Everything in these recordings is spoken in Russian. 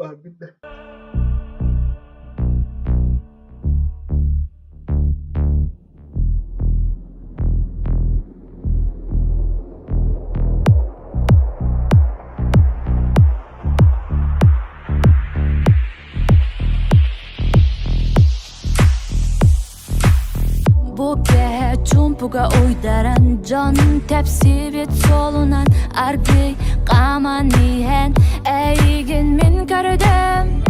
Bagında. Bu kehe çumpuga uydaran Can tepsi bit solunan Argi qaman nihen Eygin min gördüm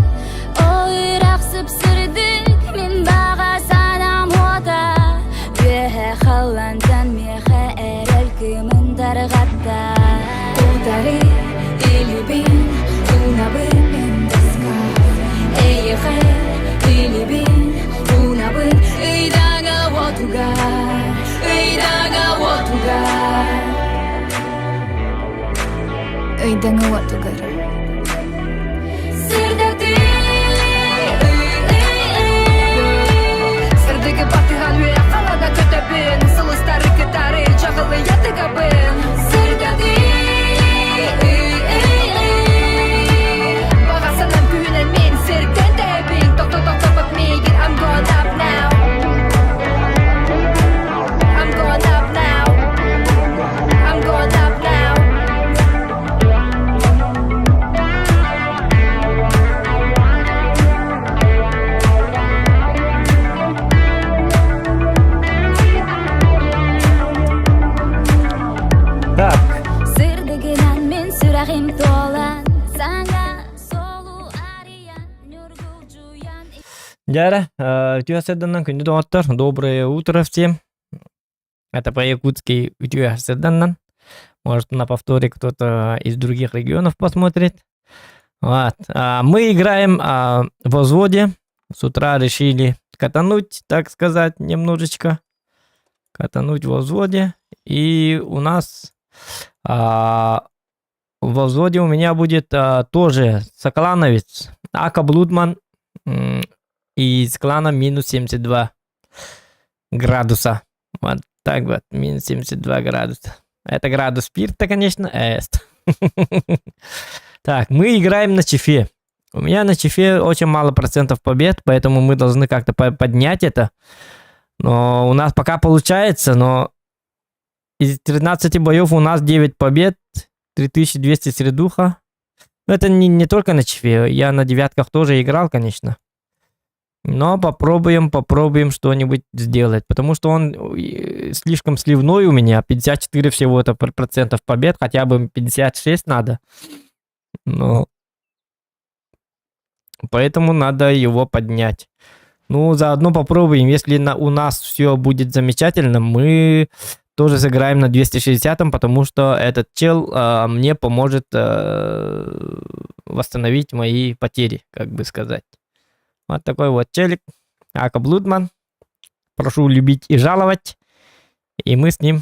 Oyrak sıpsırdık Min bağa sanam hoda Vehe xallandan mehe erel kıyımın dargatta Udari ilibin Unabın in the sky Eyhe ilibin Unabın Eydaga watugar Eydaga watugar Eydaga watugar Sırdaki Sırdaki patihan ve yakalaga kötebin Sılı starı kıtarı çakılı yatıga bin Sırdaki Bağasanan büyünen min sirkten de bin Tok tok tok tok bak migin I'm going up now I'm going up now I'm going up now Так, Sırdıgınan min sürahim tolan Sana solu arayan Nürgülcüyan Яра, Утюаседаннан күнді доғаттар. Доброе утро всем. Это по-якутски Утюаседаннан. Может, на повторе кто-то из других регионов посмотрит. Вот. Мы играем в взводе. С утра решили катануть, так сказать, немножечко. Катануть в взводе. И у нас во взводе у меня будет тоже соклановец. Ака Блудман. Из клана минус 72 градуса. Вот так вот, минус 72 градуса. Это градус спирта, конечно, эст. Так, мы играем на чифе. У меня на чифе очень мало процентов побед, поэтому мы должны как-то поднять это. Но у нас пока получается, но из 13 боев у нас 9 побед, 3200 средуха. Но это не только на чифе, я на девятках тоже играл, конечно. Но попробуем что-нибудь сделать. Потому что он слишком сливной у меня. 54 всего это процентов побед. Хотя бы 56 надо. Но поэтому надо его поднять. Ну, заодно попробуем. Если у нас все будет замечательно, мы тоже сыграем на 260-м, потому что этот чел мне поможет восстановить мои потери, как бы сказать. Вот такой вот челик. Ака Блудман. Прошу любить и жаловать. И мы с ним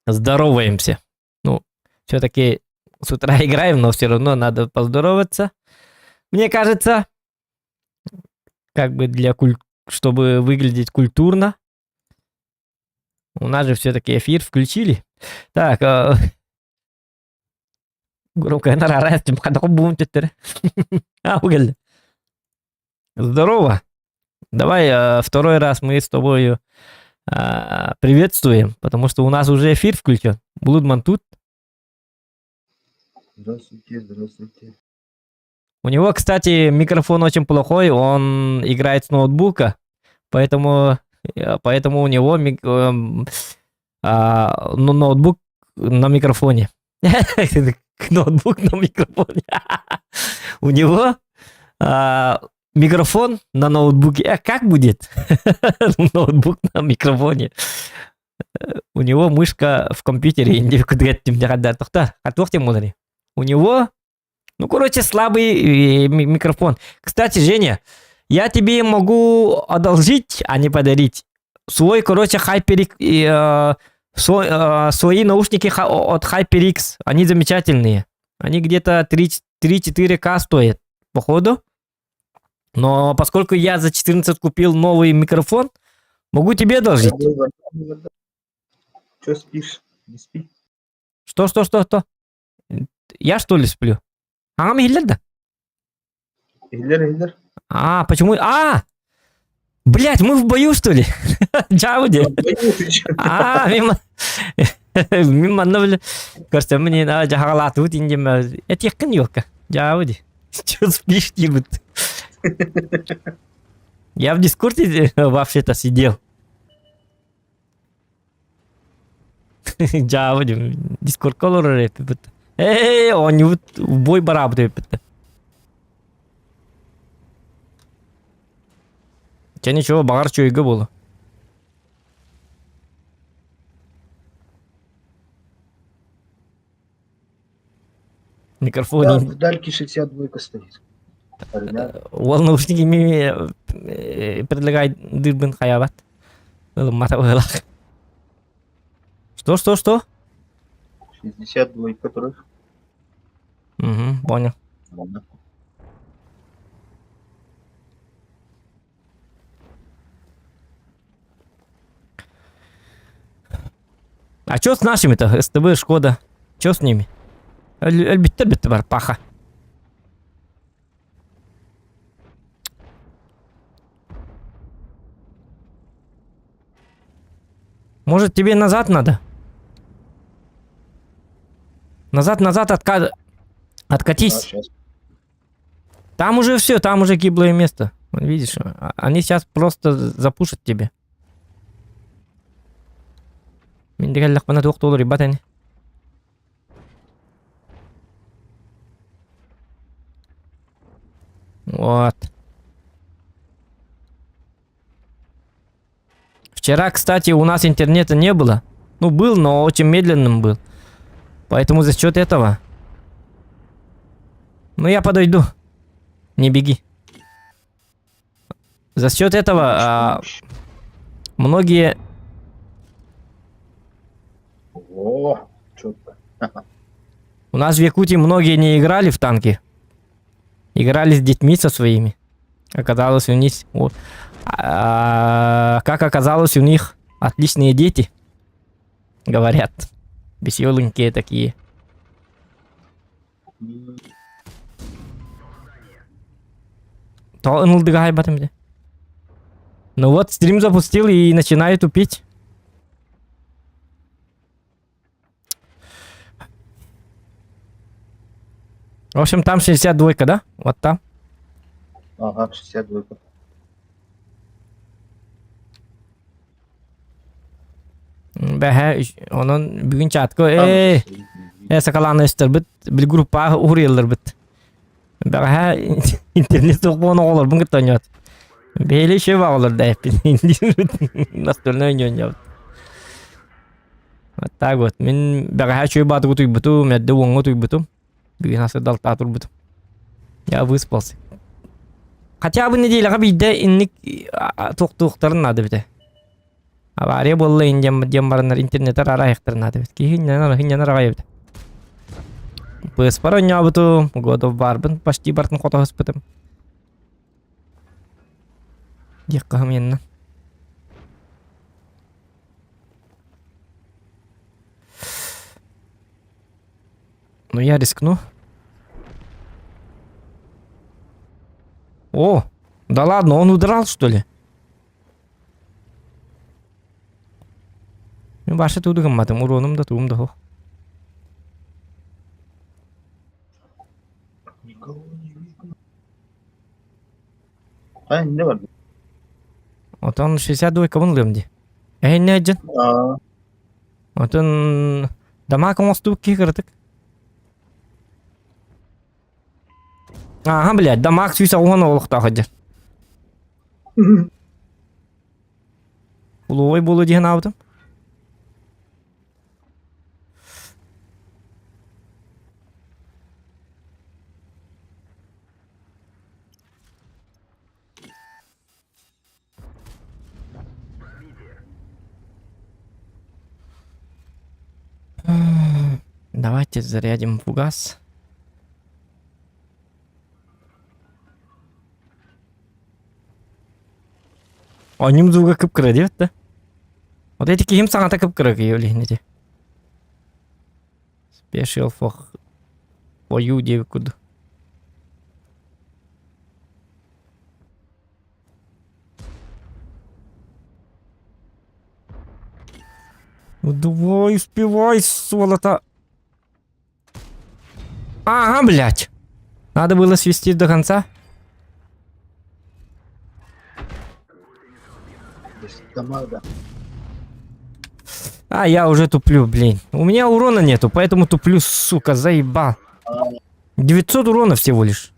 здороваемся. Ну, все-таки с утра играем, но все равно надо поздороваться. Мне кажется, как бы чтобы выглядеть культурно. У нас же все-таки эфир включили. Так, громкая нара, Здорово. Давай второй раз мы с тобой приветствуем, потому что у нас уже эфир включен. Блудман тут. Здравствуйте, здравствуйте. У него, кстати, микрофон очень плохой, он играет с ноутбука, поэтому у него ноутбук на микрофоне. Ноутбук на микрофоне. У него микрофон на ноутбуке. Как будет? Ноутбук на микрофоне. У него мышка в компьютере. У него, ну, короче, слабый микрофон. Кстати, Женя, я тебе могу одолжить, а не подарить свой, короче, HyperX, свои наушники от HyperX. Они замечательные. Они где-то 3-4К стоят, походу. Но поскольку я за 14 купил новый микрофон, могу тебе одолжить. Че спишь? Не спи. Что? Я что ли сплю? Аңа михиллерді? Хиллер. А, почему? Блять, мы в бою, что ли? Джауди. Мимо. Мимо, бля. Кажется, мне надо жахалат вот индем. Это якын ёлка. Джауди. Чё спишь, ебут? Я в Дискорде вообще-то сидел. Джауди. Дискорд колор рэп. Он вот в бой бараб рэп. Че ничего, багар чөйгө болу. Микрофон. Да, вдальке 62 стоит. Ол наушники мне предлагает дырбын хаябат. Мата вылах. Что? 62 которых. Угу, понял. Ладно. А чё с нашими-то? СТБ, Шкода. Чё с ними? Әлбетте бар, паха. Может, тебе назад надо? Назад, откатись. Сейчас. Там уже все, там уже гиблое место. Вон, видишь, они сейчас просто запушат тебе. Мен деген лақпана тоқ толы рибат әне. Вот. Вчера, кстати, у нас интернета не было. Ну, был, но очень медленным был. Поэтому за счет этого... Ну, я подойду. Не беги. За счет этого многие... О, четко. У нас в Якутии многие не играли в танки. Играли с детьми со своими. Оказалось, у них... как оказалось, у них отличные дети. Говорят. Веселенькие такие. То ынылдыгай батым. Ну вот, стрим запустил и начинаю тупить. В общем, там 62, да? Вот там. Ага, 62. Бәһә, onun бүгін чатко, сақаланы өстір біт, біл группа ұғырелдір біт. Бәғә, интернет соқпуын оғылыр, бұн күтті ойнат. Бәйлі шөп ағылыр да әппін. Настольны ойнат. Вот так вот. Мен бәғә шөп баты күтуй бұту, мәдді оңғы туй бұту. Бүгін асы далта тұр бұту. Я выспался. Хотя бы неделяға бейді инник тоқтықтарын нады біті. Авария болла индем барынар интернеттер ара яқтарын нады біті. Кейіннен ара ғайып. Пыс бар ойна бұту. Годов барбын. Почти бартын қота хыс бұтым. Декқағым енна. Ну, я рискну. О, да ладно, он удрал, что ли? Мен башы туды қымматым, уроным да туым да хоқ. Никого не видно. Не var. Отан 62 кабын лымди. Не аджан? Отан дамакын осту ки кырдык. Ага, блядь, дамак сүйса оған олықта қаджар. Улуой болу деген абдым. Давайте зарядим фугас. Аним зуга кып-кыра деп та. Вот эти киім саңата кып-кыра кейеулейінде. Special for you деп күді. Ну давай, успевай, сволота. Ага, блядь. Надо было свести до конца. Здесь дамага. А, я уже туплю, блин. У меня урона нету, поэтому туплю, сука, заебал. 900 урона всего лишь.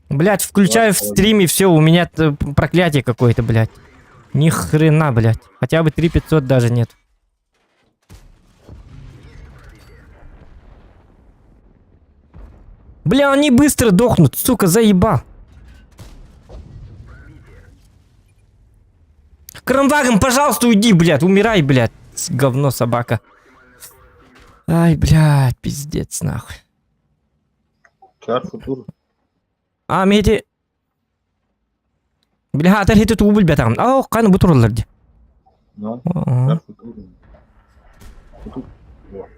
Блять, включаю в стриме, все, у меня проклятие какое-то, блядь. Ни хрена, блядь. Хотя бы 3500 даже нет. Бля, они быстро дохнут, сука, заебал. Крамваген, пожалуйста, уйди, блядь, умирай, блядь. Говно собака. Ай, блядь, пиздец, нахуй. Кар футур. А, меди. Бля, атар хити тубул бятагам. Ау, каны бу тураларды. Но. Ага. Кар футур. Футур. Во.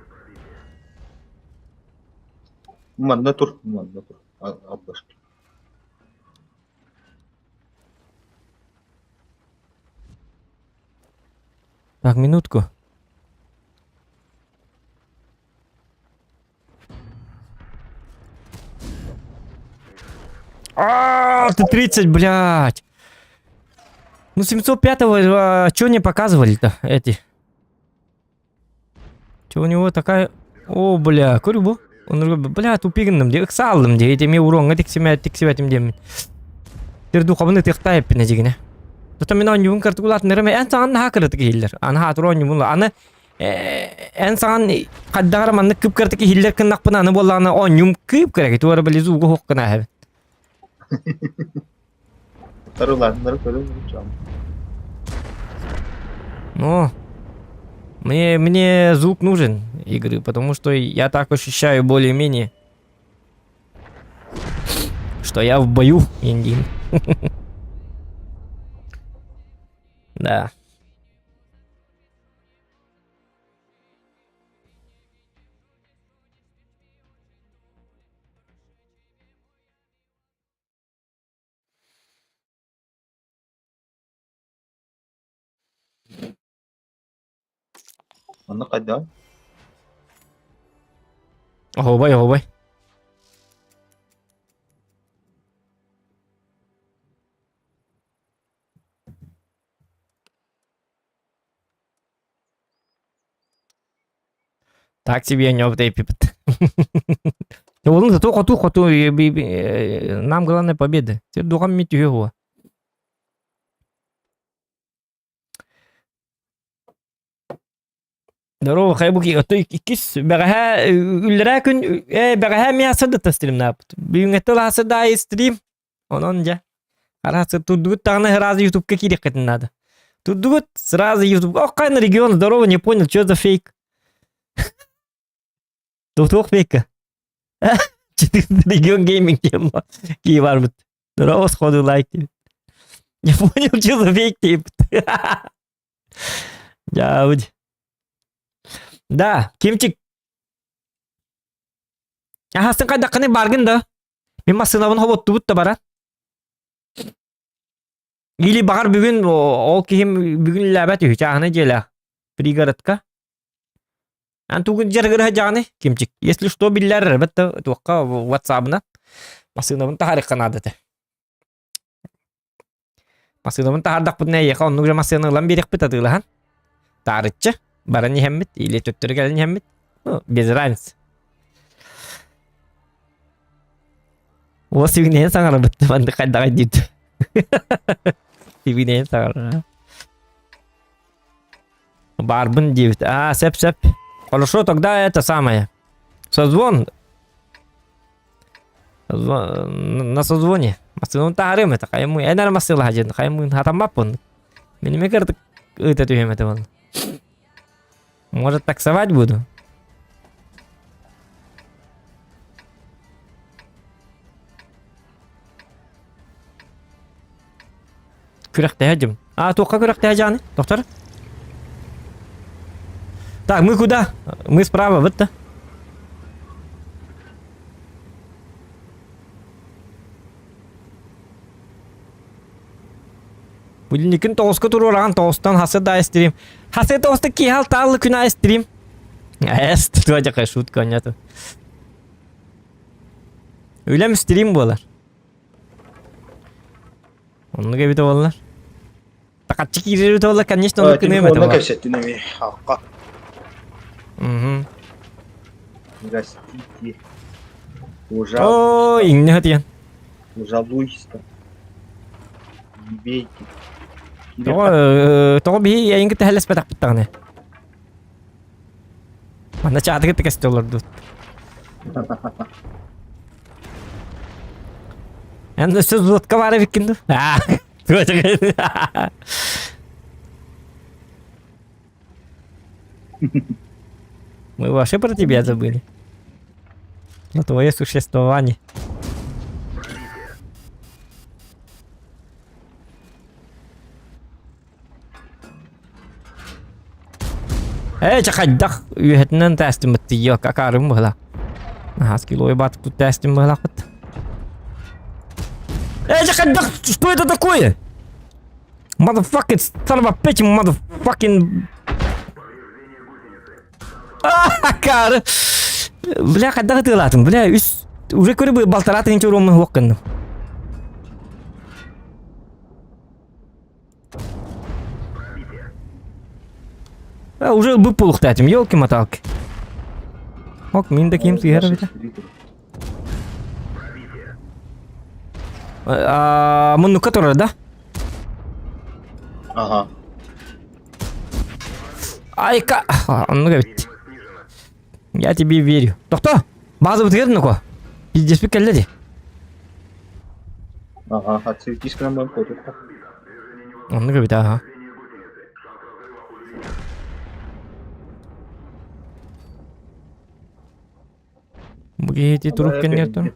Манда тур. Манда тур. Аббашки. Так, минутку. А, ты 30, блядь. Ну, 705-го, что не показывали-то эти? Что у него такая... О, бля, көрүбү? Бля, тупигиндим де, ыксалдым де, этеме уронга тексибетим демин. Терду кабыны тыктайып пине жигине. Зато мен онюбун картыкулатын эреме, эн саган хакырыты кейлер. Аны хатыр онюбун, аны... Эн саган каддагар манны кып картыки хиллер кыннакпын, аны болланы онюм кып кереги, туары билизи угу хоккына хэбит. Таруландар көрүм. Ну, мне звук нужен игры, потому что я так ощущаю более-менее, что я в бою, Индин. Да. Аны кайда? Огобай. Так себе не пипет. Олың зато хоту. Нам главное победа. Ты духом митю его. Здорово, хайбуки. Кис бәгәһә үлләрә күн бәгәһә мясады тастырым напт. Бүгенгә ласы да стрим. Онон ja. Арасы тут тагны сразу YouTube-ка кирек кетін надо. Тут сразу YouTube. Ох, кайны регион, здорово, не понял, что за фейк. Тут фейка. 400 регион гейминг тема. Киевар бит. Здорово, сходу лайк. Не понял, что за фейк тип. Жауд. Да, Кимчик. Ахастын кайда каны баргын да. Мен масынабын хоботту бутта бара. Или багар бүгүн ол ким бүгүн лабат үчагына жела. Пригородка. Антугун жаргыра жаны Кимчик. Если что биллер бетта туакка WhatsApp-на. Масынабын тахарик канадаты. Масынабын тахардак бутна яка оннугра масынылан берек битатылахан. Тарытчы. Бара не хэммит, или төттөргәл не хэммит. Ну, без разницы. О, сигнен саңара бітті, банды қайдаға дейді. Сигнен саңара. Барбын дейді. А, сэп. Хорошо, тогда это самое. Созвон. На созвоне. Масылын тағарым это. Қаймы, әнәр масылы хажын. Қаймы хатамаппын. Меніме кірдік өте түйем это бол. Может, таксовать буду? Күрәкте хаджим. А, тоққа күрәкте хаджаны, доктор? Так, мы куда? Мы справа, вот-то. Бүлінікін тоғызға тұрыраған тоғыздан хасы да әстірім. Хасы тоғызды кейхал тағылы күн әстірім. Әст, туа жақай шутка ойнату. Өлем істірім болар. Onu gibi de olurlar. Takatçı girer de olurlar. Конечно, onu kınıyor Телефонна mu? кәшеттен еме. Аққа. Простите. О, иңне хатиян. Ужалуйста. Не бейте. Тоғы бей яйынғы тәхәлес бәдәк біттағыны. Манда чаады кітті кәсті оларды. Енді сөз бұлатқа бары біккенді. Мы вообще про тебя забыли. На твое существование. Чакайдах үйетінен тәстім бітті ел какарым бұла. Хаски лой батып тут тәстім бұла құт. Чакайдах, что это такое? Motherfucking son of a bitch, motherfucking... Cara! Бля, қайдағы тығылатым, бля, уже көрі бұл балтараты енче ромын оққанным. Уже бы полуқты әтім, елки-маталки. Ок, мен де кем сыйғары беті. Мұны который, да? Ага. Айка! Ну, говорит. Я тебе верю. То кто? База бітгерді ко? Пиздеспі кәлләді. Ага, отсветись к нам банкоту. Он говорит, ага. Бұге еті тұрып кәнер тұр.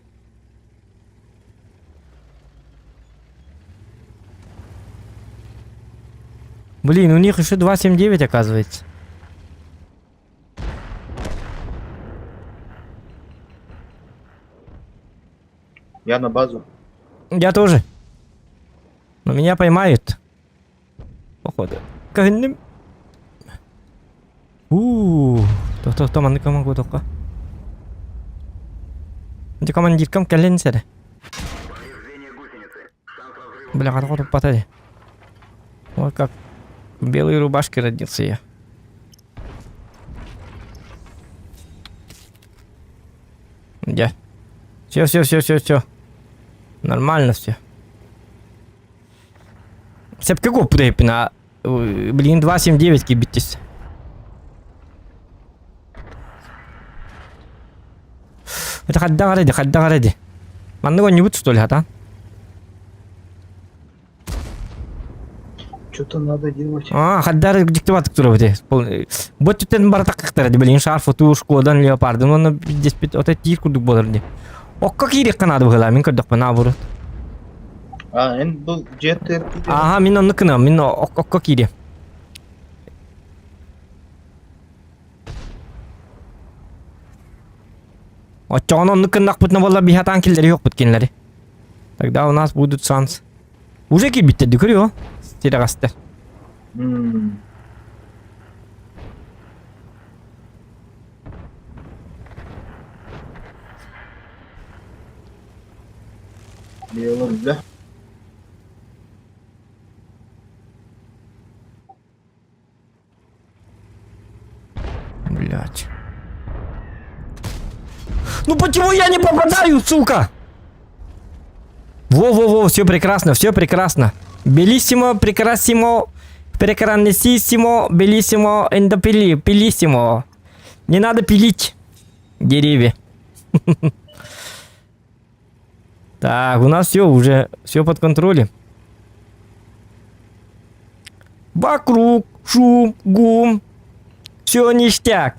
Блин, у них еще 279 оказывается. Я на базу. Я тоже. Но меня поймают. Походу. Кагнем. То манды команду только. Где командиркам кэлен сэр. Бля, как тут потали. Вот как в белой рубашке родился я. Где? Все. Нормально все. Сепке гоп пудайпина. Блин, 279 кибитис. Это хадда ради. Манного не будет, что ли, а? Что-то надо делать. Хаддар диктовать, который вот вот тут бар так как-то блин, шарф, тушку, дан леопард, он здесь вот эти курдук боларди. О, какие река надо было, мин курдук панабуру. Эн был джеттер. Ага, мин он накна, мин о какие. О, чон он накна путна была бихатан киллери yok putkинлери. Тогда у нас будет шанс. Уже кибитте дикрё. Стирастер. Делаем, да? Блять. Ну почему я не попадаю, сука? Во, все прекрасно. Белиссимо, прекрасимо, прекрасниссимо, белиссимо, пилиссимо. Не надо пилить деревья. Так, у нас уже все под контролем. Вокруг шум, гум. Все ништяк.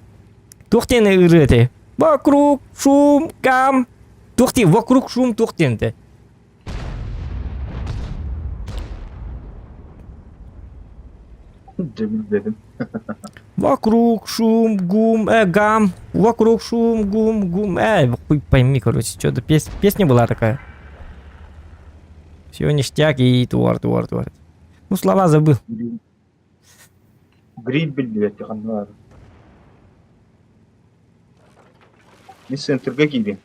Тухтены ырыты. Вокруг шум, гам. Тухти, вокруг шум, тухтенты. Dedim. Вокруг шум, гум, гам. Вокруг шум, гум. Хуй пойми, короче, что-то песня была такая. Все ништяк и твор. Ну, слова забыл. Гриль билбет қандар. Мен центрге келдім.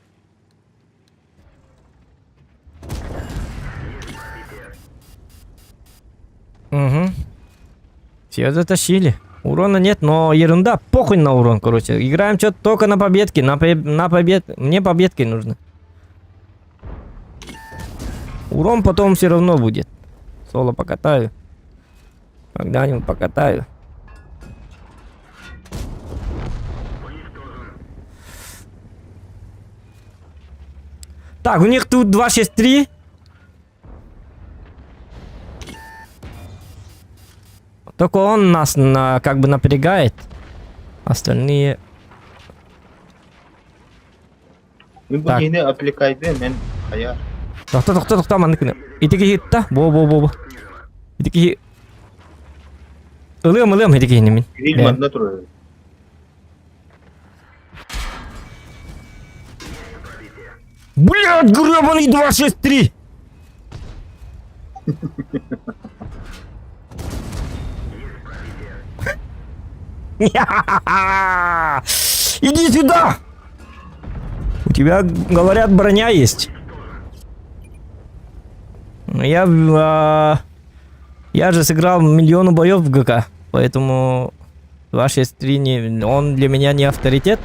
Угу. Все затащили. Урона нет, но ерунда. Похуй на урон, короче. Играем что-то только на победки. На побед... Мне победки нужны. Урон потом все равно будет. Соло покатаю. Когда-нибудь покатаю. Так, у них тут 263. Только он нас как бы напрягает. Остальные... Мен Так. бұл ені апликайды, мен қая. Тоқта мандыкыны. Итеки хит та. Бо. Итеки... Ылым, итеки немен. Гриль Да. манда тұрады. Блядь, гребаный 263! Иди сюда! У тебя, говорят, броня есть. Я же сыграл миллиону боев в ГК, поэтому 263 он для меня не авторитет.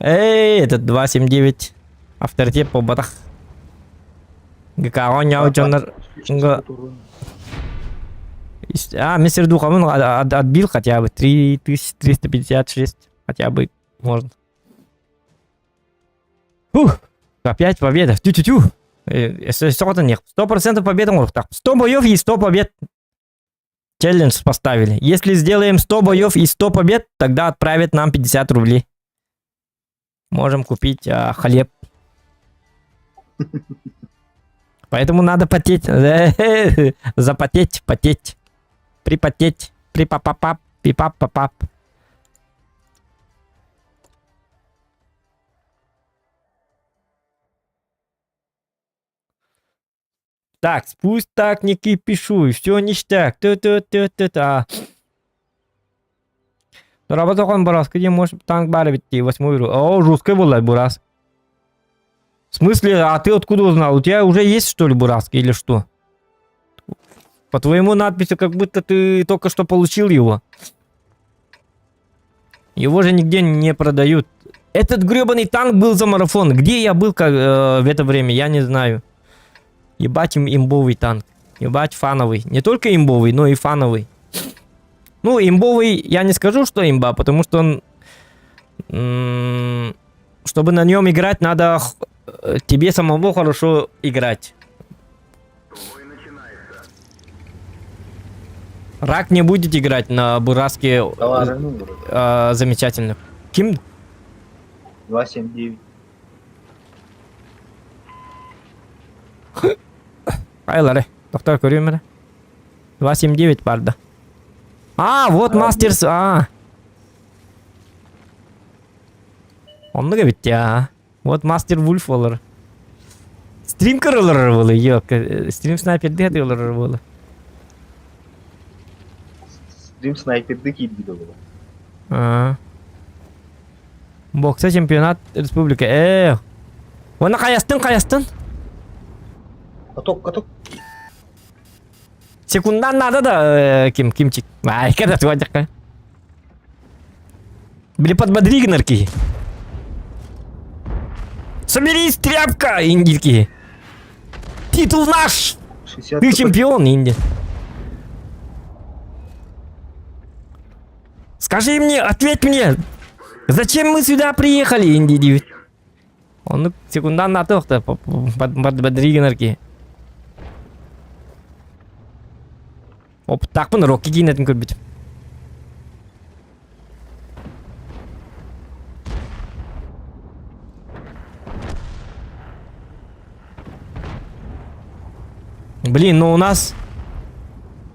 Эй, этот 279 авторитет по ботах. ГК он не учён. Мистер Духов отбил хотя бы 3356, хотя бы можно. Фух, опять победа. Тю-тю-тю. Что-то нет. 100% победы. 100 боев и 100 побед. Челлендж поставили. Если сделаем 100 боев и 100 побед, тогда отправят нам 50 рублей. Можем купить хлеб. Поэтому надо потеть. Запотеть, потеть. Припотеть. Припапапап. Пипап-папап. Так, пусть так не кипишу, все ништяк. Та-та-та-та-та. Работа он бурас, где может танк барбить 8 ру. О, жесткая была бурас. В смысле, а ты откуда узнал? У тебя уже есть что ли бураски или что? По твоему надписи, как будто ты только что получил его. Его же нигде не продают. Этот гребаный танк был за марафон. Где я был в это время, я не знаю. Ебать имбовый танк. Ебать фановый. Не только имбовый, но и фановый. Ну, имбовый, я не скажу, что имба, потому что он... чтобы на нем играть, надо тебе самому хорошо играть. Рак не будет играть на бураске замечательно. Ким? 279. Айларе, доктор көрүмөр. 279 барда. Вот мастерс. Оннуга битти, Вот мастер Вульф болор. Стрим кырылыр болу, жок. Стрим снайперди дылыр болу. Стрим снайперді кейді болу. Бокса чемпионат республика. Оны қаястын? Каток. Секундан надо да, Кимчик. Когда ты водяка? Бли подбодри гнарки. Соберись, тряпка, индийки. Титул наш! 60. Ты чемпион, Инди. Скажи мне, ответь мне, зачем мы сюда приехали, Инди? Он секундан на то-то подбодри гнарки. Оп, так мына рокки кийинетин көрбүт. Блин, ну у нас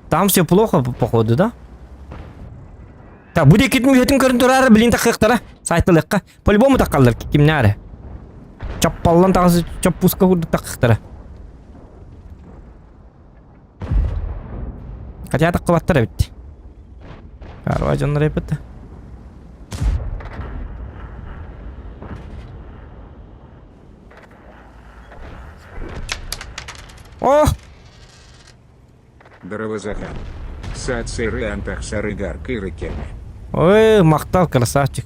там все плохо, походу, да? Так, будет кетмей өтін көрін тұрары, блин, тақықтара. Сайтылыққа. По-любому таққалдар, кемнәрі. Чаппаллан тағысы чаппуска көрдік тақықтара. Хотя так кулаттар бит. Карва жоннор эпет. О! Дровозахан. Сад сыры антах сарыгар кырыкеме. Ой, мақтал, красавчик.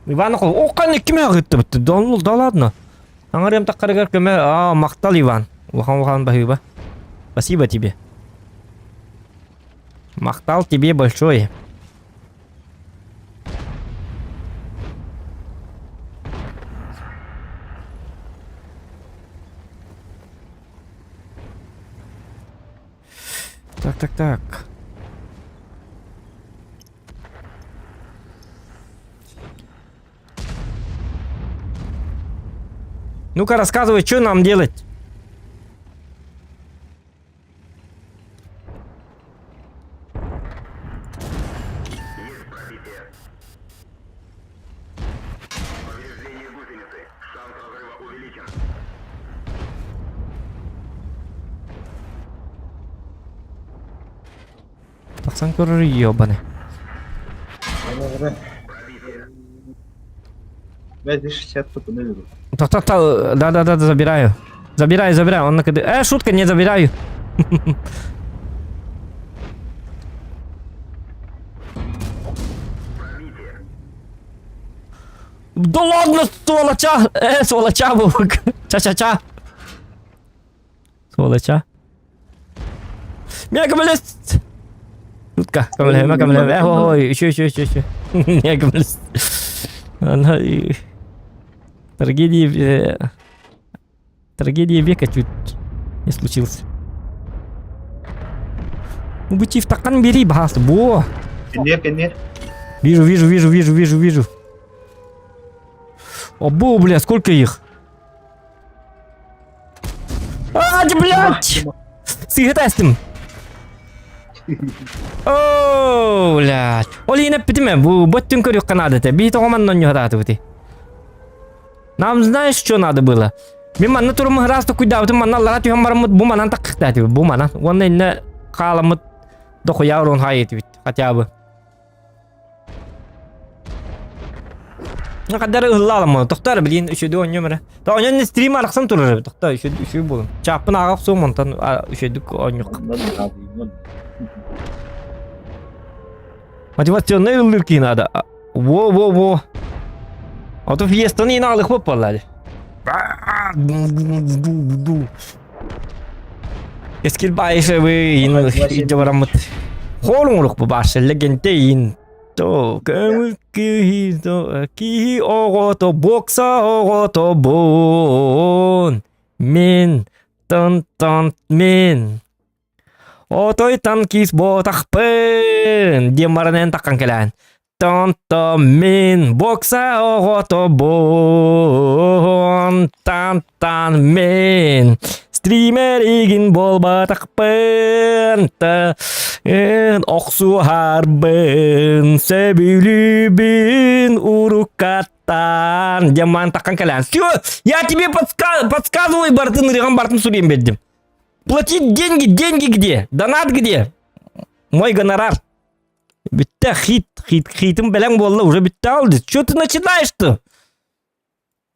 Иван, о, қане кеме ағытты бітті? Да ладно. Аңарем таққарыгар кеме, мақтал, Иван. Ухан бахиба. Спасибо тебе. Мақтал тебе большое. Так. Ну-ка, рассказывай, что нам делать? Пацан, который ёбаный. Давай 60 подавил. Да, забираю. Забираю. Он на КД. Шутка, не забираю. Да ладно, сволоча! Сволоча был. Ча-ча-ча. Сволоча. Мегаблест! Шутка. Камле. Ой, еще. Мегаблест. Она и... Трагедия века чуть не случилась. Ну, бути в такан бери, бас, бо. Кенер. Вижу. О, бля, сколько их? Блядь! Сигатастим. О, блядь. Оли не питиме, бу боттин корю канадате. Би то коман ноньо хататути. Нам знаешь, что надо было? Биман на турм раз то куда, ты ман на ларат юм марамут буман так кстати, буман. Он не халамут дохуя урон хайет ведь хотя бы. Ну когда лалам, тохтар блин, еще до нёмера. То он не стрим арксан турыр, тохтар еще был. Чапын агап сомон тан еще дук онюк. Мотивационные лырки надо. Во. А то фиеста не надо хлопали. Eskil baise või idaramut. Holunguruk baase legendein. To kihi ogoto boksa ogoto bon. Min tan min. Otoi tankis botakpen. Dia maranen takkan kelan. Tonto min boksa ogoto bon. Tan min. Streamer igin bol batakpen. Oksu harben. Sebelibin урукатан. Диаман такан калян. Все, я тебе подсказываю, Бартын Риган Бартын Суримбеддим. Платить деньги где? Донат где? Мой гонорар. Битта хитом белян болла уже битта алды. Что ты начинаешь-то?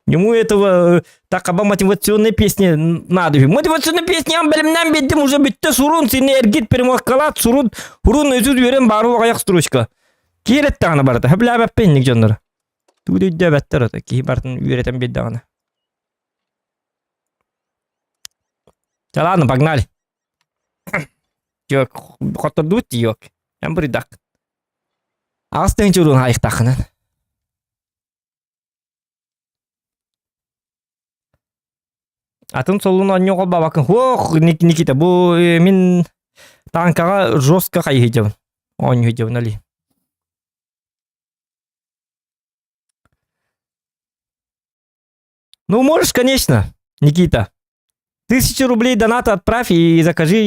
Ему этого такаба мотивационной песни надо. Мотивационной песни нам беддим уже битта сурун синергит перемахкалат сурун хурун өзүз берен бару аяк строчка. Керет тагына барда. Хабла пенник жоннор. Туди дебеттер ата ки бартын үйретен беддагына. Ладно, погнали. Yok, хотодут yok. Hem buraya Ağustos çuruğun hayık takının. Atın soluna yok bakın. Hoh, Nikita bu min танкага жестко хайыжабын. Ойнойжабын али. Ну, можешь, конечно, Никита. 1000 рублей доната отправь и закажи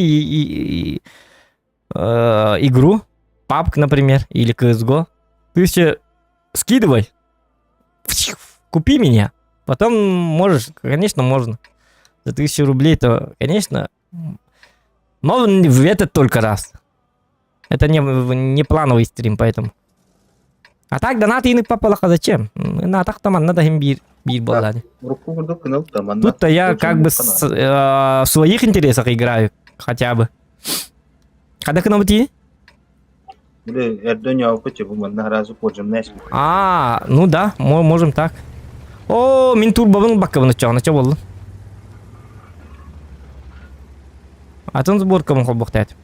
игру. PUBG, например, или CSGO. 1000 скидывай. Купи меня. Потом можешь, конечно, можно. За 1000 рублей, то, конечно, Но в этот только раз. Это не плановый стрим, поэтому. А так донаты иных попалаха зачем? На так там надо им бир баллады. Руку курдук кыныл таман. Тут-то я как бы в своих интересах играю, хотя бы. Когда к нам идти? Или эрдön яу пычы bu манна разу поджим нэш. А, ну да, можем так. О, мен турбабын баккабын чагына ча болду. Атын сборкамын холбоктайт.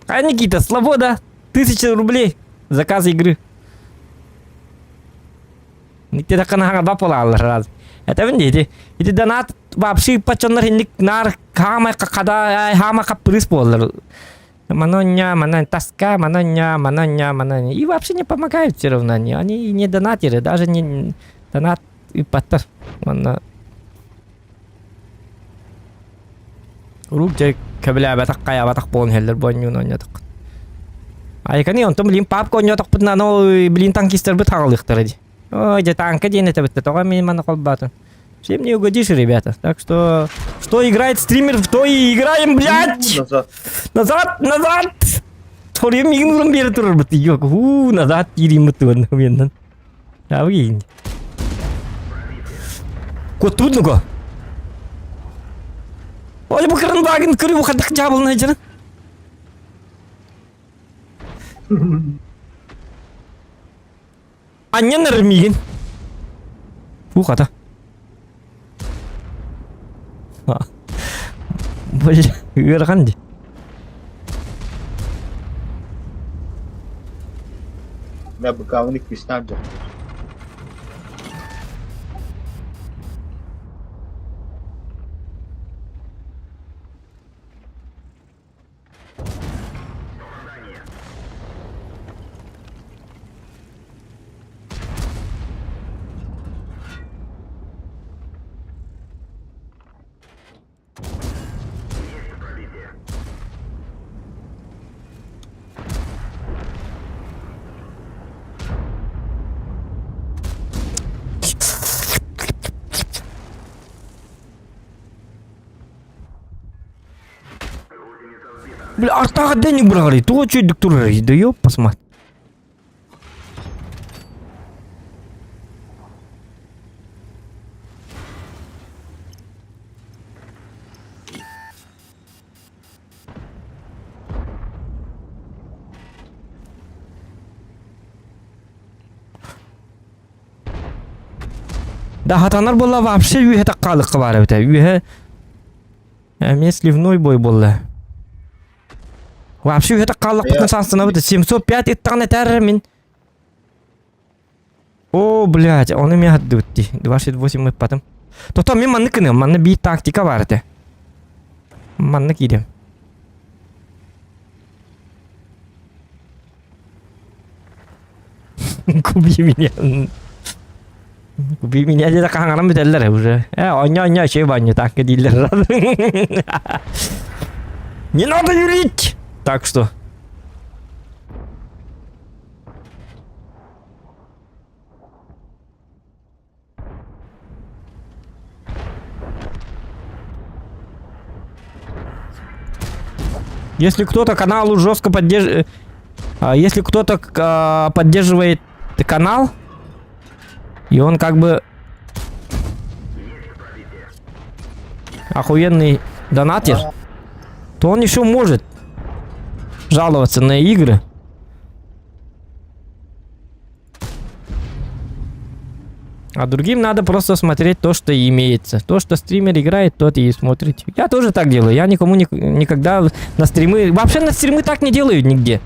А Никита, свобода, 1000 рублей. Заказ игры. Никита канага баполалар раз. Это вендите. Эти донат вообще пачоннар хинник нар хама какада хама каприс поллар. Маноня, тоска, маноня. И вообще не помогают все равно. Они не донатеры, даже не донат и потом. Рук кабля батак кая батак пон хеллер боню нонятак. Ай кани он том лим пап коньотак путна но блин танкистер бы тагалыктыр ди. Ой, де танка день это бит, только меня на колбату. Всем не угодишь, ребята. Так что играет стример, в то и играем, блядь! Назад! Торим игнуром бери турар бит. Yok, назад тирим бит менен. А вы. Кот трудно-ка. Ой, bu kırın kırıyor bu kadar cabıl ne canım? Annen nermigin? Bu kadar. Böyle yürüyendi. Ne bu kavnik pistancı. Бля, артага денег брали, то что доктор, да ёп, посмотри. Да хатанар болла вообще үйе таққалық бар бите. Үйе эмес ливной бой болла. Вообще үйе таққалық бүтін сансына бите. 705 иттағын этәрі мен. О, блядь, оны мен хадды бітті. 28 ыппатым. Тоқтау мен манны кінем, манны бейт тактика бар бите. Манны кейдем. Куби меня. Купи меня где-то каналом бителлер уже. Оня şey баню так дилер. Не надо юрить. Так что. Если кто-то каналу жестко поддерживает, если кто-то поддерживает канал, и он как бы охуенный донатер, то он еще может жаловаться на игры. А другим надо просто смотреть то, что имеется. То, что стример играет, тот и смотрит. Я тоже так делаю. Я никому никогда на стримы... Вообще на стримы так не делают нигде.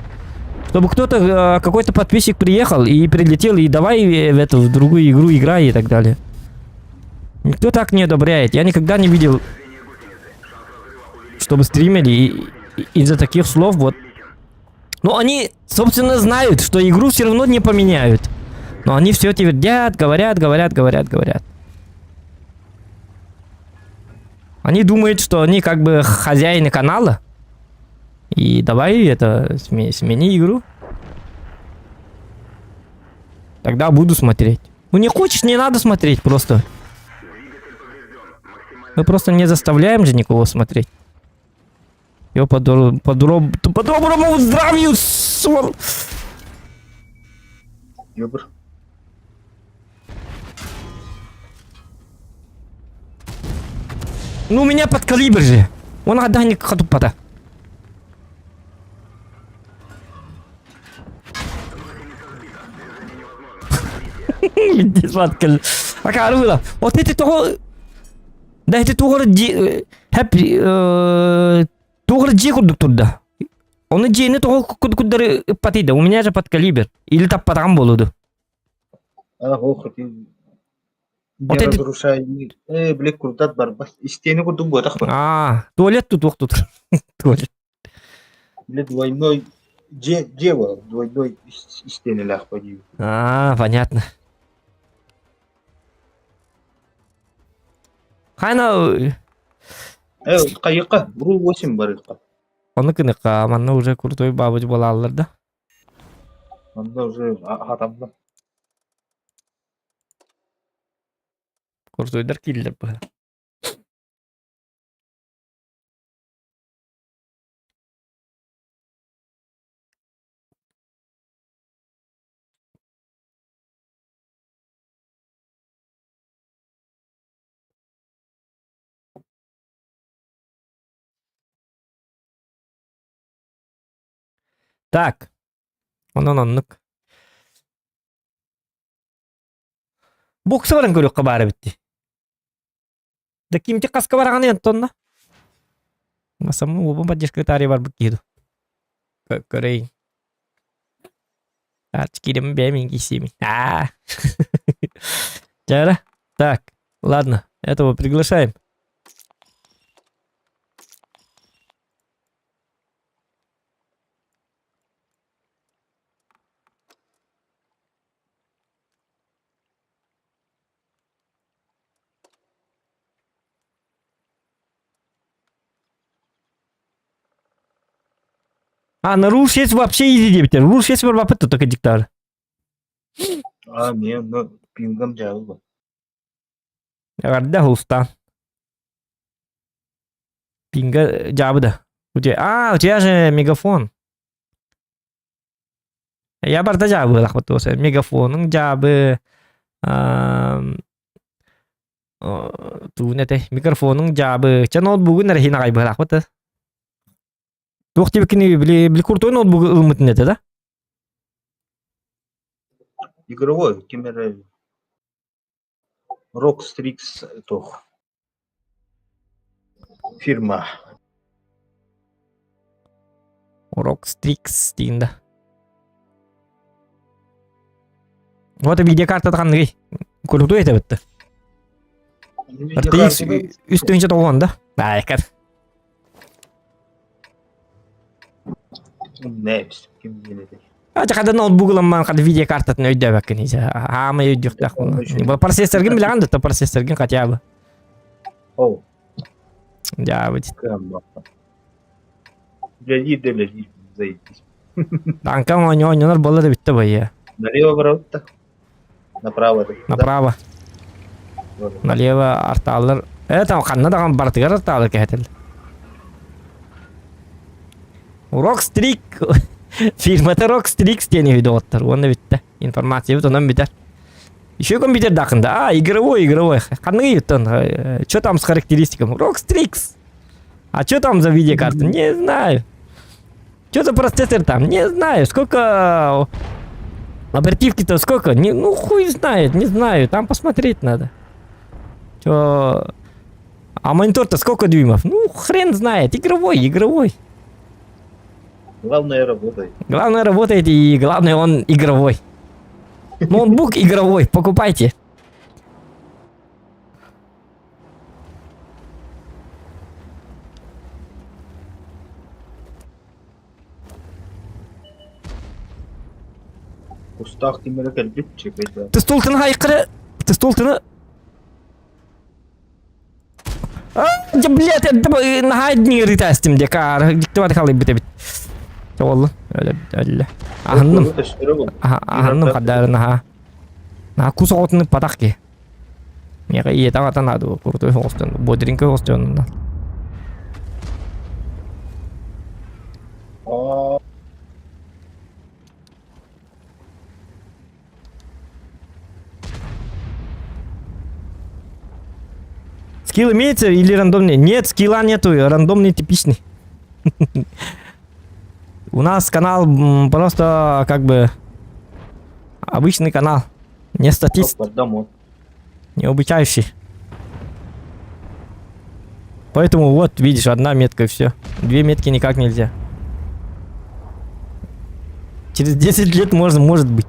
Чтобы кто-то, какой-то подписчик приехал и прилетел, и давай в другую игру играй и так далее. Никто так не одобряет. Я никогда не видел, чтобы стримили из-за таких слов вот. Но они, собственно, знают, что игру все равно не поменяют. Но они все твердят, говорят. Они думают, что они как бы хозяины канала. И давай это смени игру. Тогда буду смотреть. Ну не хочешь, не надо смотреть просто. Мы просто не заставляем же никого смотреть. Его по доброму здравию, свол... Ёбр. Ну у меня под калибр же. Он отдай не ходу пода. Акарыла. Вот эти того... Да эти тугры hep тугры же курдук турда. Оны жени того куддары патида. У меня же под калибр. Или таппатаган болуду. Ох, ти. Вот эти- Разрушай. Блек курдат бар. Бас истени курдук ботак бар. Туалет тут тут. Туалет. Бле двойной дева, двойной истени лях поди. Понятно. Хайна... Кайыкка, буру 8 бар икка. Оны кыныка, манна уже крутой бабыч болалар да. Анда уже хатамда. Куртойдар киллер bu. Так. Ondan anlık. Boksa barın görüyor kabara bitti. Da kimti kaska barağını yantonda. Masam bu bajis sekretari var begitu. Көрейін. Очкидем бемин кисими. Жара. Так, ладно, этого приглашаем. На руш есть вообще изи дебитер. Руш есть вообще тут только диктор. Мен пингам жабы бар. Гарда хуста. Пинга жабыда. У тебя же мегафон. Я барда жабы лахватоса. Мегафонның жабы. Тунете микрофонның жабы. Ча ноутбугын рахина кайбы лахвата. Тух тебе кини бли крутой ноутбук ылмытын это, да? Игровой, кемера. Rockstrix тох. Фирма. Rockstrix дейін. Вот видеокарта қандай. Крутой это бітті. RTX үстінше тоғын, да? Айқар. Не, ким генеде. Cada ноутбук ламан cada видеокартатын өйді бәкін. Хама өйді өйді. Процессорген білаған да, процессорген қатябы. Оу. Жабы дейді. Кам. Лежит, заебись. Танкам ойнар болады бітті бай. Налево ворот-то. Направо. Направо. Налево арталар. Там қанна даған бартығар арталар кәтіл. Rockstrix. Фирмата Rockstrix дені үйді оттар. Оны бітті. Информация бұтынан бітер. Еще компьютер дақында. Игровой. Қанығы еттен. Что там с характеристиками? Rockstrix. А что там за видеокарта? Не знаю. Что за процессор там? Не знаю. Сколько... Оперативки-то сколько? Ну, хуй знает, не знаю. Там посмотреть надо. Чё... А монитор-то сколько дюймов? Ну, хрен знает. Игровой. Главное работает. Главное работает и главное он игровой. Ноутбук игровой. Покупайте. Устах кемера кирпиччик. Ты столтыны хайқыры. Ты столтыны... Блядь, это нахайдни ритастим дека. Диктовать халы бит. Олла. Öyle. Ahındım. Ahındım kadarına ha. На кусотный патахки. Мега и это надо, крутой холстен, бодренький холстен. А, Скилл имеется или рандомный? Нет, скилла нету, рандомный типичный. У нас канал просто как бы обычный канал. Не статист, Одному. не обучающий. Поэтому вот, видишь, одна метка и все. Две метки никак нельзя. Через 10 лет можно, может быть.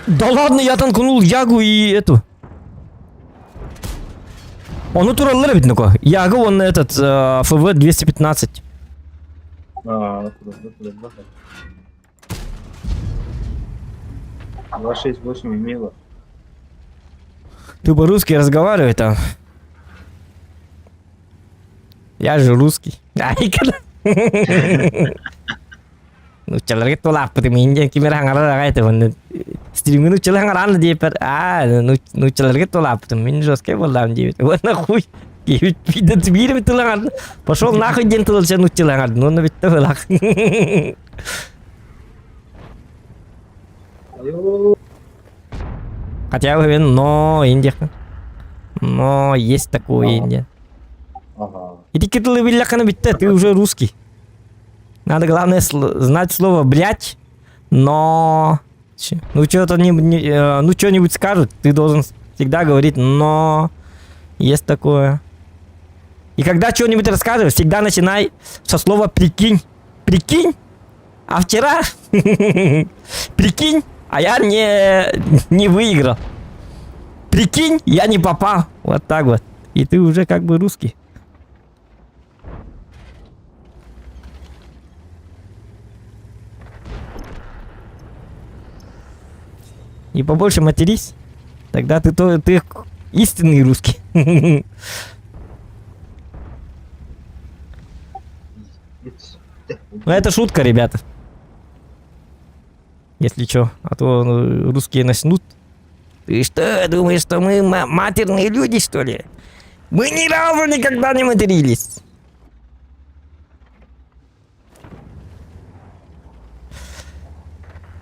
Да ладно, я танкнул Ягу и эту. Он натурально ведь ну-ка. Яга, он этот, ФВ 215. А, куда? 268 имела. Ты по-русски разговаривай там. Я же русский. Ай, когда. Ну, человек то лап, потому что камера хангара это вон. Стримы ну человек хангара депер. Ну человек то лап, потому что жесткий болдам депер. Вот нахуй. Видит мир тулангар. Пошел нахуй день тулся ну тулангар. Ну на ведь тулак. Алло. Хотя бы но Индия. Но есть такое Индия. Ага. И ты кидал вилляка на битте, ты уже русский. Надо главное знать слово блять, но ну что-то ну что-нибудь скажут, ты должен всегда говорить но есть такое. И когда что-нибудь рассказываешь, всегда начинай со слова прикинь. Прикинь? А вчера? Прикинь? А я не выиграл. Прикинь? Я не попал. Вот так вот. И ты уже как бы русский. И побольше матерись. Тогда ты истинный русский. Ну это шутка, ребята. Если чё, а то русские начнут. Ты что, думаешь, что мы матерные люди, что ли? Мы ни разу никогда не матерились.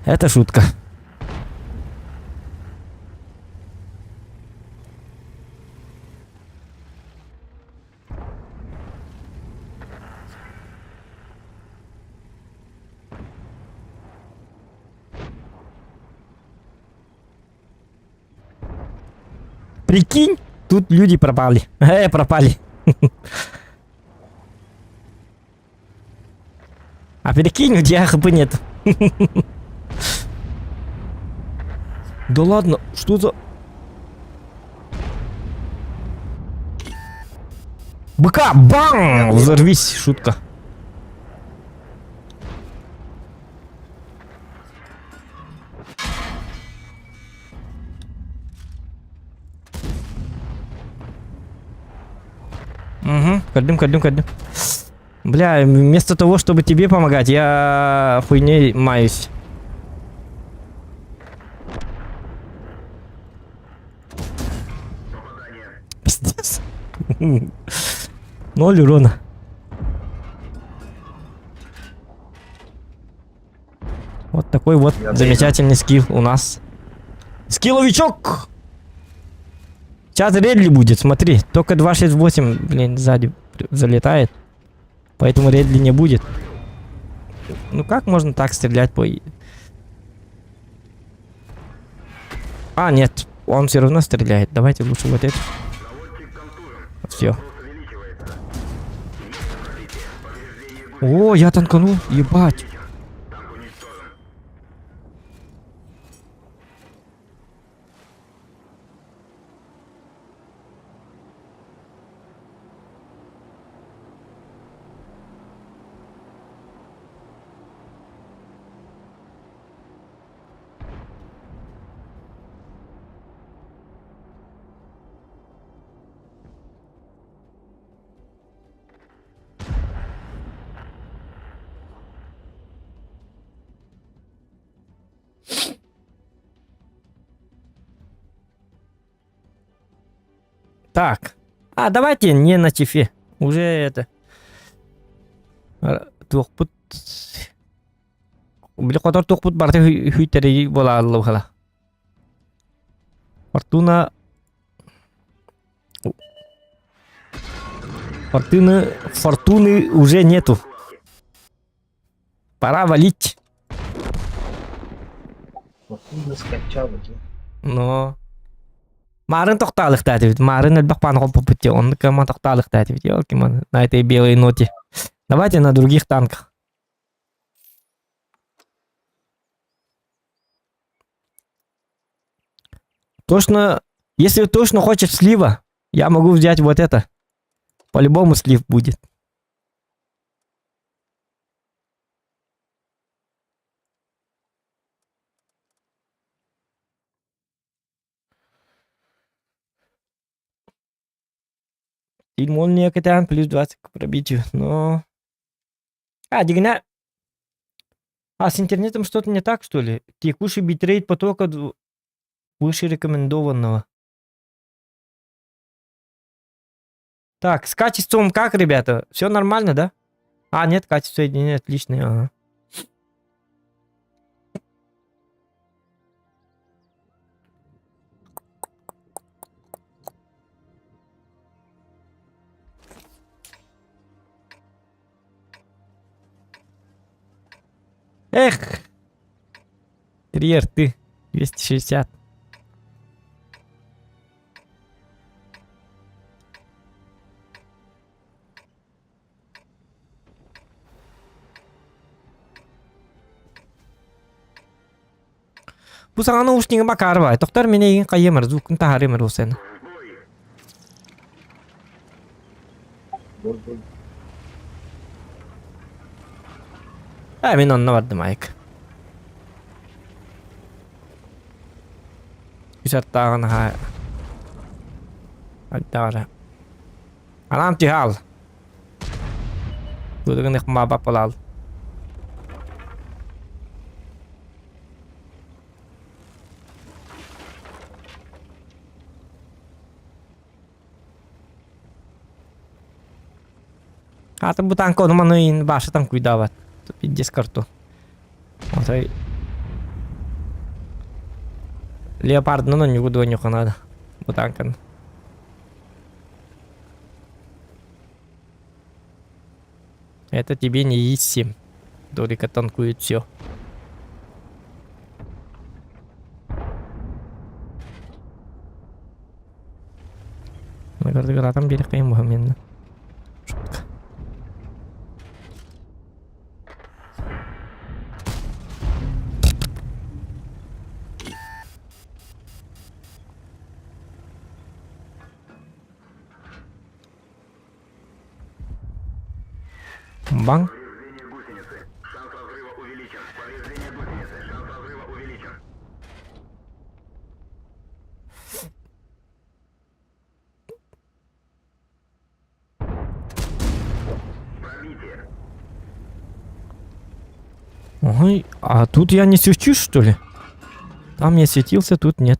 Это шутка. Прикинь, тут люди пропали. Пропали. А прикинь, у тебя хп нет. Да ладно, что за... БК, бам! Взорвись, шутка. Угу, кадым. Бля, вместо того, чтобы тебе помогать, я хуйней маюсь. Пиздец. 0 урона. Вот такой вот замечательный скилл у нас. Скилловичок! Сейчас Редли будет, смотри. Только 268, блин, сзади залетает. Поэтому Редли не будет. Ну как можно так стрелять по... А, нет. Он все равно стреляет. Давайте лучше вот это. Все. О, я танканул. Ебать. Так. А, давайте не на чифе. Уже это... Тухпут... Били котор тухпут барты хүйтери бола аллы бахала. Фортуна... Фортуны уже нету. Пора валить. Фортуна скачала, да? Но... Марын тоқталық тәді бит. Марын әлбақ паны қопы бітте. Он кама тоқталық тәді бит. Елки ман. На этой белой ноте. Давайте на других танках. Точно... Если точно хочешь слива, я могу взять вот это. По-любому слив будет. Стиль молния катан плюс 20 к пробитию, но... А, дигна... А, с интернетом что-то не так, что ли? Текущий битрейт потока выше рекомендованного. Так, с качеством как, ребята? Все нормально, да? А, нет, качество соединения отличное, ага. Эх! Триер, ты. 260. Bu sana naушнигы bakar var. Doktor meni egin qayyamar. Zukun taharimar o seni. Бол. Men onunla vardım ayık. Güzel dağın ha. Hadi dağıra. Anam tihal. Dudugun ikhma bapalal. А то бутанко, ну маны ваши там куйдават. Пиздец карту. Вот и... Леопард, ну не буду нюха надо. Бутанкан. Это тебе не есть. Дорика танкует все. Награда там берег кайм мухаммедна. Шутка. Бang. Ой, а тут я не свечусь, что ли? Там я светился, тут нет.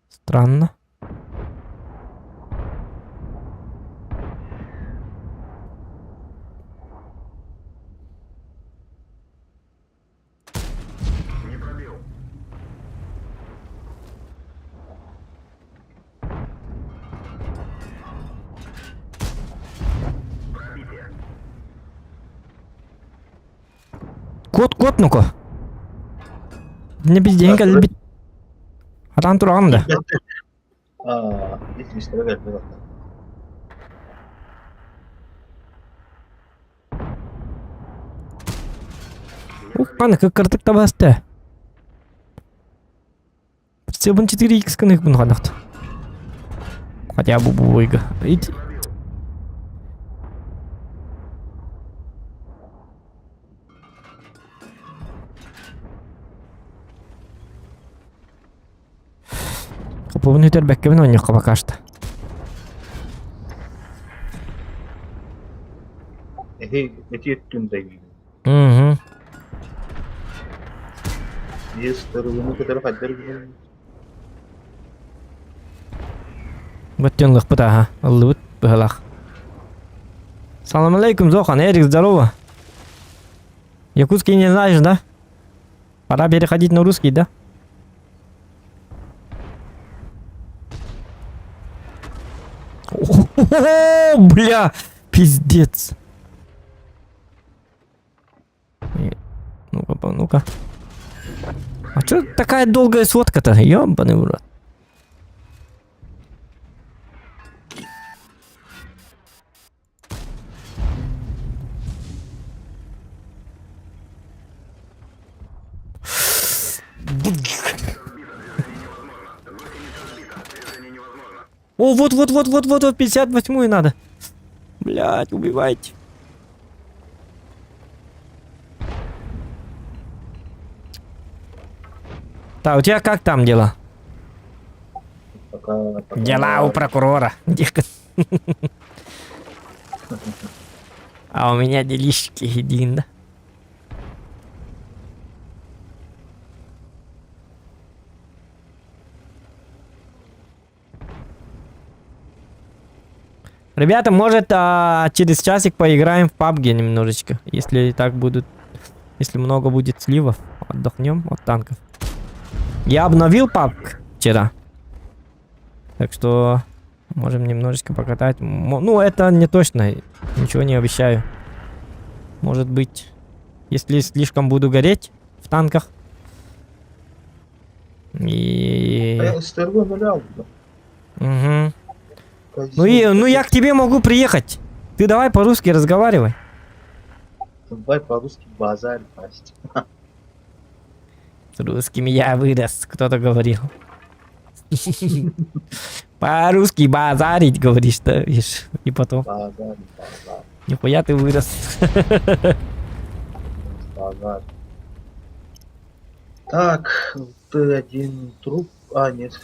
Странно. Кот, ну-ка. Не без денег, а бит. А там туран да. Gitmişlere verdi bak. Ух, паны, как картык табасты. Все бун 4х кынык бун ханахт. Хотя бы буйга. Иди. Полный тербек кем он нюха пока что. Эти тюндagi. Угу. Есть сторону, которая поддерживает. Готенлых пытага. Лут пыгалах. Салам алейкум, Зохан. Эрик, здорово. Якутский не знаешь, да? Пора переходить на русский, да? О, бля, пиздец. Ну-ка, ну-ка. А чё такая долгая сводка-то? Ёбаный в рот. О, вот, 58-ю надо. Блять, убивайте. Так, у тебя как там дела? Пока Дела у прокурора. А у меня делишки един, да? Ребята, может, через часик поиграем в PUBG немножечко. Если так будут... Если много будет сливов, отдохнем от танков. Я обновил PUBG вчера. Так что... Можем немножечко покатать. Ну, это не точно. Ничего не обещаю. Может быть... Если слишком буду гореть в танках. И... Я СТРВ нулял. Угу. Ну я к тебе могу приехать. Ты давай по-русски разговаривай. Давай по-русски базарь, Настя. С русскими я вырос, кто-то говорил. По-русски базарить, говоришь, да, видишь, и потом. Базарь. Нихуя ты вырос. Базарь. Так, ты один труп. А, нет.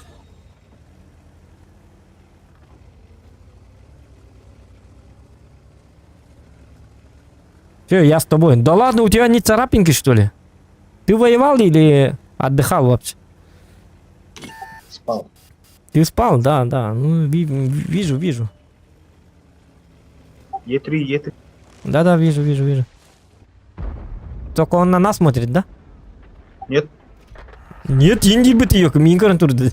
Все, я с тобой. Да ладно, у тебя не царапинки, что ли? Ты воевал или отдыхал вообще? Спал. Ты спал, да. Ну, вижу. Е3. Да, вижу. Только он на нас смотрит, да? Нет. Нет, индир бы ты, ёлка, минкаран турды.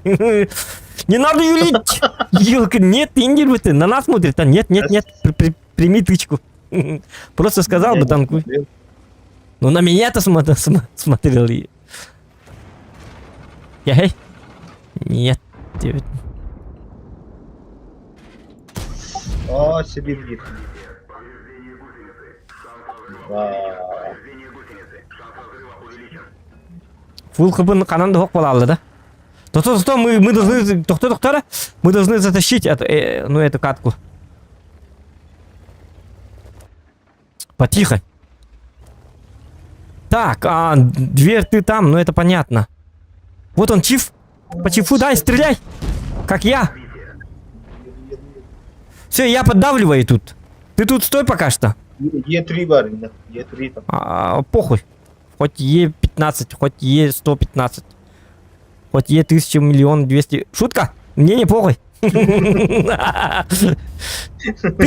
Не надо юлить! Ёлка, нет, индир бы ты, на нас смотрит, а нет, прими тычку. Просто сказал бы танкуй. Ну на меня-то смотрел. Эй? Нет. О, Сибирь гид. Фул хб кананда хок балалы, да? То, мы должны... Тоқтара? Мы должны затащить эту катку. Потихо. Так, дверь ты там, ну это понятно. Вот он, чиф. По чифу дай, стреляй. Как я. Все, я поддавливаю тут. Ты тут стой пока что. Е3 барин, Е3 там. Похуй. Хоть Е15, хоть Е115. Хоть Е1000, миллион, 200. Шутка? Мне не похуй. Ты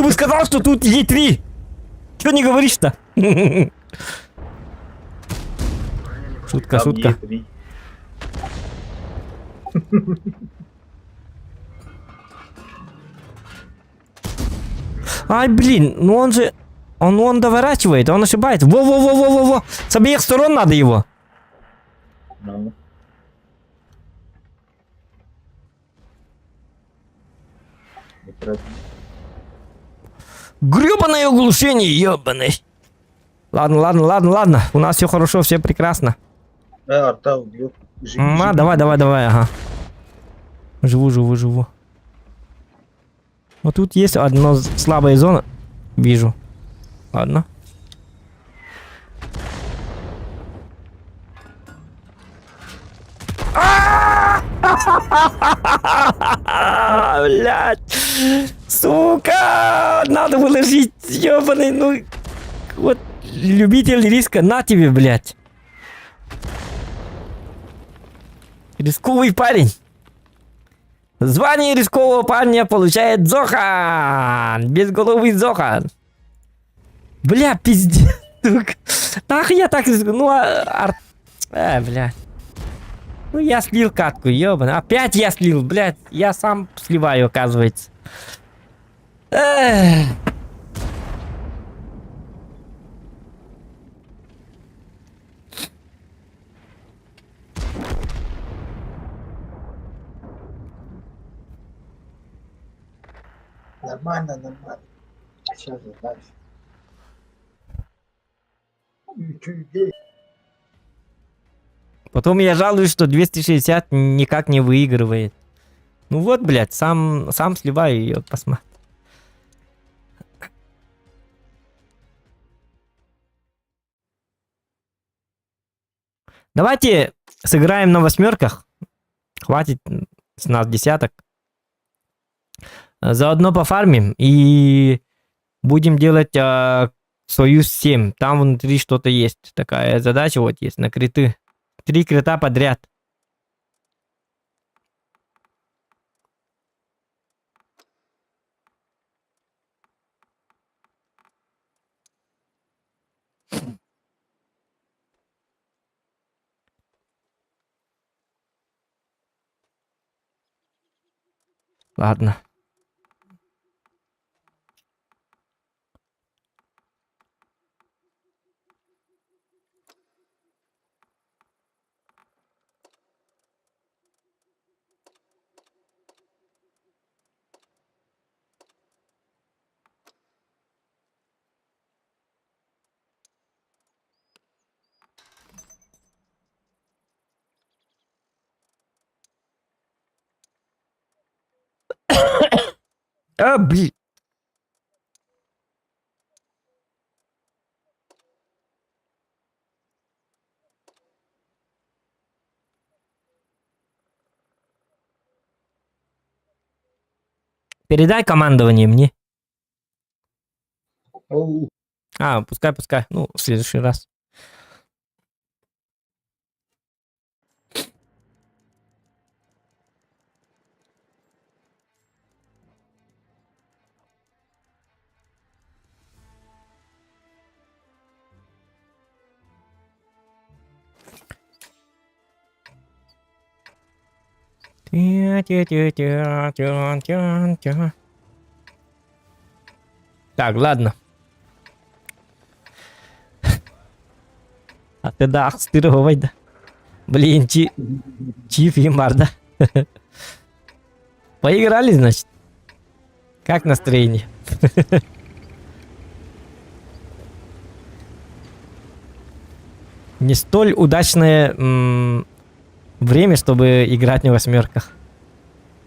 бы сказал, что тут Е3. Чё не говоришь-то? Шутка. Е3. Ай, блин, ну он же... Он доворачивает, он ошибается. Во. С обеих сторон надо его. Ну. Грёбаное оглушение, ёбаный. Ладно. У нас все хорошо, все прекрасно. Арта убил. Давай, ага. Живу. Вот тут есть одна слабая зона. Вижу. Ладно. Блять. Сука. Надо было жить, ёбаный. Ну, вот, любитель риска, на тебе, блять. Рисковый парень. Звание рискового парня получает Зохан! Безголовый Зохан! Бля, пиздец. Ах, я так... Ну, бля. Ну, я слил катку, ёбаный. Опять я слил, блядь. Я сам сливаю, оказывается. Эх. Нормально, нормально. Сейчас же дальше. Потом я жалуюсь, что 260 никак не выигрывает. Ну вот, блядь, сам сливаю ее, посмотри. Давайте сыграем на восьмерках. Хватит с нас десяток. Заодно пофармим и будем делать Союз 7. Там внутри что-то есть. Такая задача вот есть на криты. 3 крита подряд. Ладно. Блин. Передай командование мне. Оу. Пускай. Ну, в следующий раз. Так, ладно. А ты да, стыровой, да. Блин, Чиф и Марда. Поиграли, значит? Как настроение? Не столь удачное время, чтобы играть на восьмерках.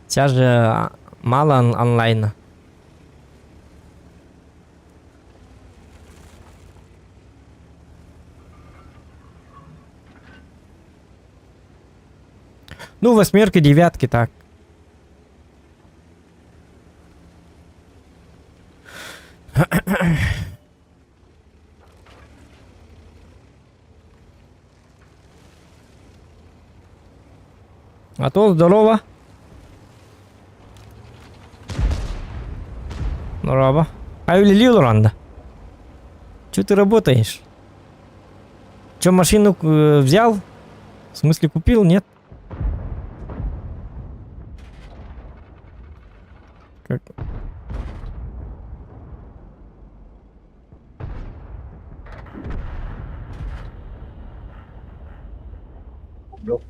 Сейчас же мало онлайна. Ну, восьмерки, девятки, так. А то здорово. Здорово. Лилуранда. Че ты работаешь? Че, машину взял? В смысле, купил? Нет? Как? Ёп.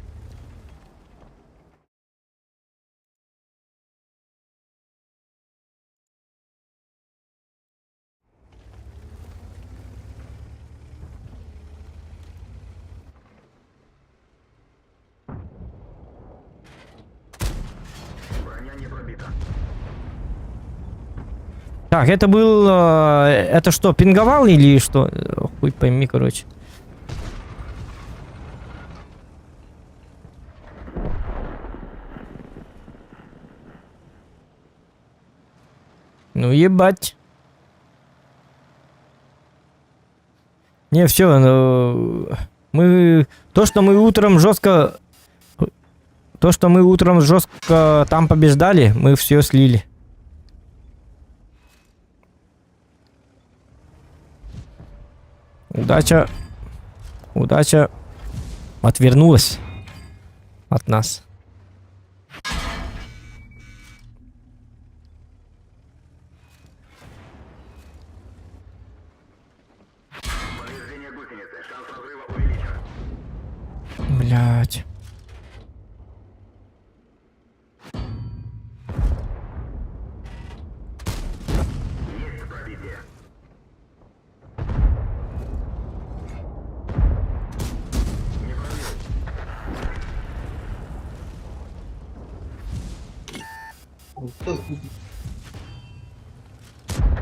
Так, это был... это что, пинговал или что? Хуй пойми, короче. Ну, ебать. Не, все, мы... То, что мы утром жестко То, что мы утром жестко там побеждали, мы все слили. Удача отвернулась от нас. Блять.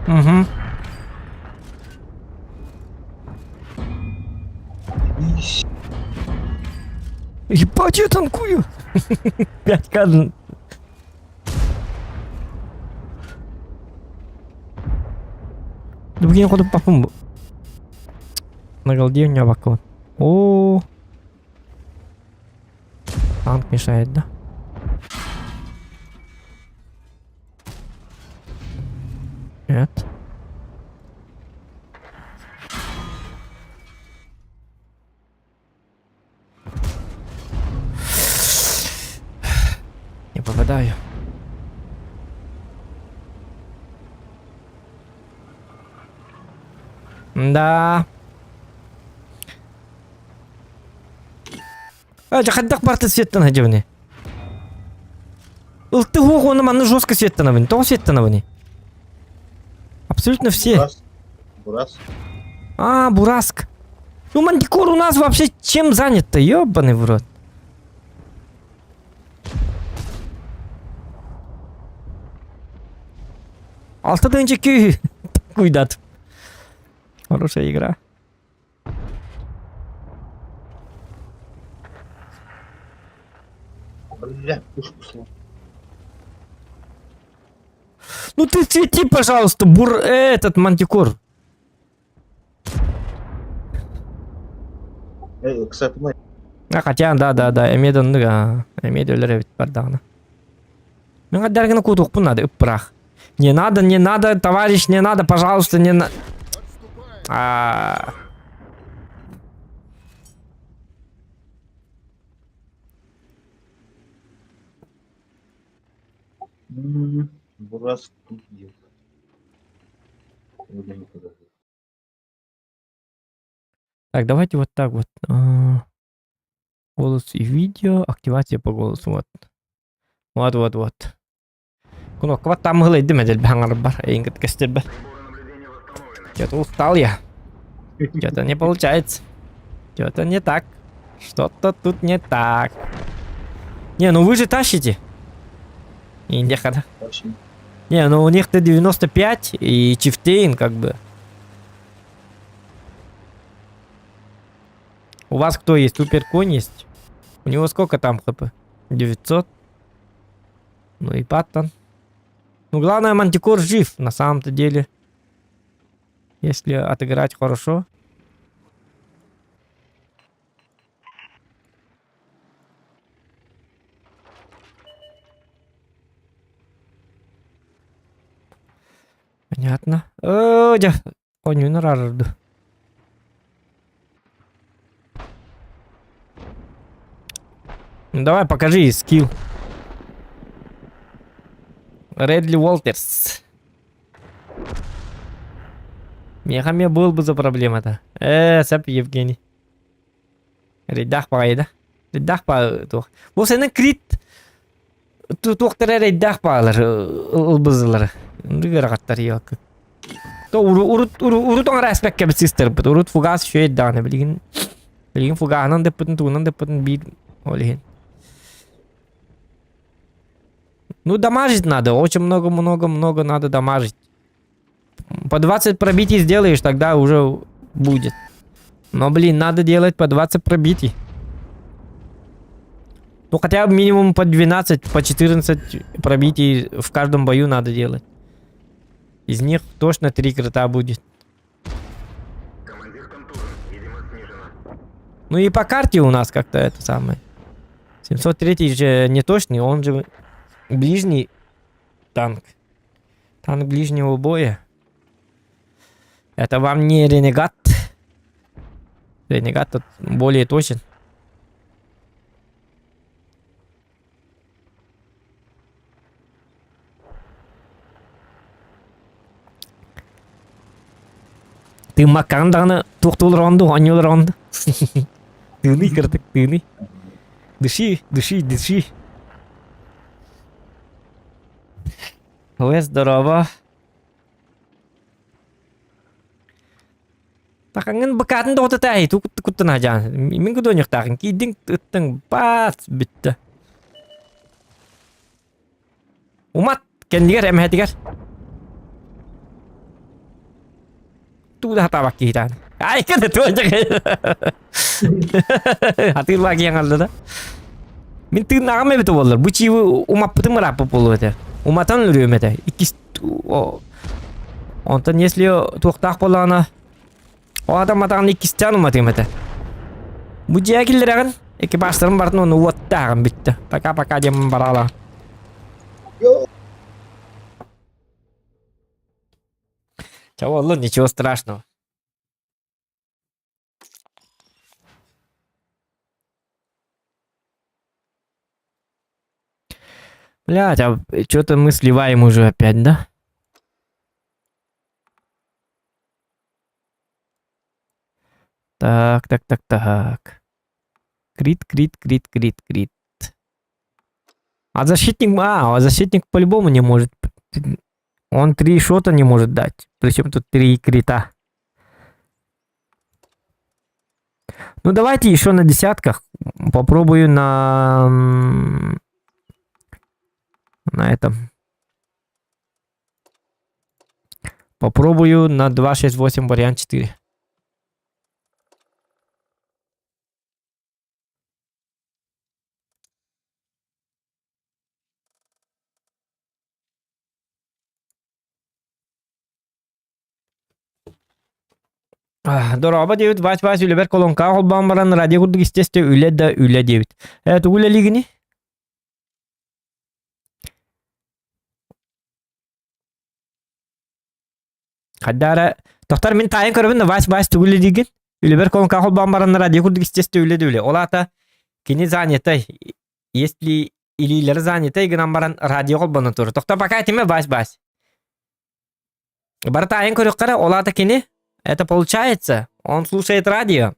Угу. Ебать, я танкую. 5К. Да блин, ходу попом. На голде у меня баклон. О, танк мешает, да? Нет. Не попадаю. Да. Жахаддак барты светтен хаживни. Улты хуғуны маны жестко светтен. То светтен. Абсолютно все. Бурас. А, Бураск. Ну, Мантикор у нас вообще чем занят-то? Ёбаный в рот. Алтыдан күй. Куйдат. Хорошая игра. Бля, пушку сломал. Ну ты свети, пожалуйста, этот Мантикор. Кстати, мы... Хотя, да, эмедерлер бардагына. Мен гадаргана кутук надо, упрах. Не надо, товарищ, не надо, пожалуйста, не надо. Бурас тут где-то. Вроде никуда. Так, давайте вот так вот. Голос и видео, активация по голосу. Вот. Кнопка вот там глядь, дымедель бхангар бар, эйнгет кастер. Что-то устал я. Что-то не получается. Что-то не так. Что-то тут не так. Не, ну вы же тащите. Индехада. Не, ну у них Т-95 и Чифтейн как бы. У вас кто есть? Суперконь есть? У него сколько там хп? 900? Ну и Паттон. Ну главное, Мантикор жив на самом-то деле. Если отыграть хорошо. Понятно. Коню на рарду. Ну давай, покажи скилл. Редли Уолтерс. Мехаме был бы за проблема-то. Сәп Евгений. Рейдах пағайды. Рейдах пағы тоқ. Бұл сәнің крит. Тоқтары рейдах пағылар. Ұлбызылар. Үндігер қаттар еуак. То урут оңыр әспәкке бітсістір. Урут фугас шөйет дағаны. Білген фугағынан деп бұтын, туғынан деп бұтын бейд. Олеген. Ну, дамажить надо. Очень много надо дамажить. По 20 пробитий сделаешь, тогда уже будет. Но, блин, надо делать по 20 пробитий. Ну, хотя бы минимум по 12, по 14 пробитий в каждом бою надо делать. Из них точно 3 крита будет. Ну и по карте у нас как-то это самое. 703 же не точный, он же ближний танк. Танк ближнего боя. Это вам не Ренегат. Ренегат тут более точен. Ты маканданы тухтул ронду, анюл ронду. Тыны кыртык, тыны. Дыши, дыши, дыши. Ой, здорово. Таханган бакатын доты тай, туктан ажан. Мен гудоньяк тахын, кийдин ыттың бас битті. Умат, кендигер, эмхетигер. Туда табак кейтан. Ай, кеді туанчак. Хатыр бак ең алды да. Мен тыгын ағам әбеті болыр. Бұ чиі умап бұтын мұрап бұп болу өте. Уматан үрем өте. Онтан, если туқтақ болағына, о адам атағын иккістен уматым өте. Бұ жия келдер ағын, экипажтарым бартын оны уатты ағын бітті. Пока-пока демін барала. Чего, Лун, ничего страшного. Блядь, а что-то мы сливаем уже опять, да? Так. Крит. А защитник по-любому не может. Он 3 шота не может дать. Причем тут 3 крита. Ну давайте еще на десятках. Попробую на этом. Попробую на 268 вариант 4. Дороба девит, вась үлебер колонка холбан баран радио курдук истесте үле да үле девит. Это үле лигини? Хаддара, тоқтар мен тайын көрбін, вась түгілі деген. Үлебер колонка холбан баран радио курдук истесте үле да үле. Олата, кені занятай. Если илилер занятай, гынан баран радио холбаны тұры. Тоқтар пока этиме вась. Бар тайын көрік қара, олата кені? Это получается, он слушает радио,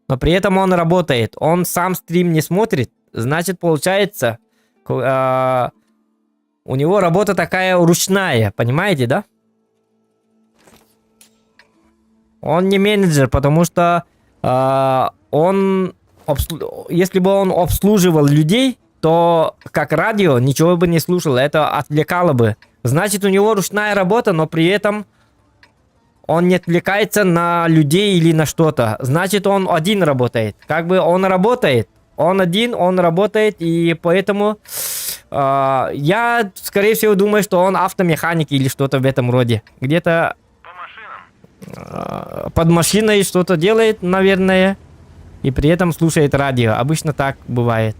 но при этом он работает. Он сам стрим не смотрит. Значит, получается, у него работа такая ручная, понимаете, да? Он не менеджер, потому что если бы он обслуживал людей, то как радио ничего бы не слушал, это отвлекало бы. Значит, у него ручная работа, но при этом он не отвлекается на людей или на что-то. Значит, он один работает. Как бы он работает. Он один, он работает. И поэтому я, скорее всего, думаю, что он автомеханик или что-то в этом роде. Где-то под машиной что-то делает, наверное. И при этом слушает радио. Обычно так бывает.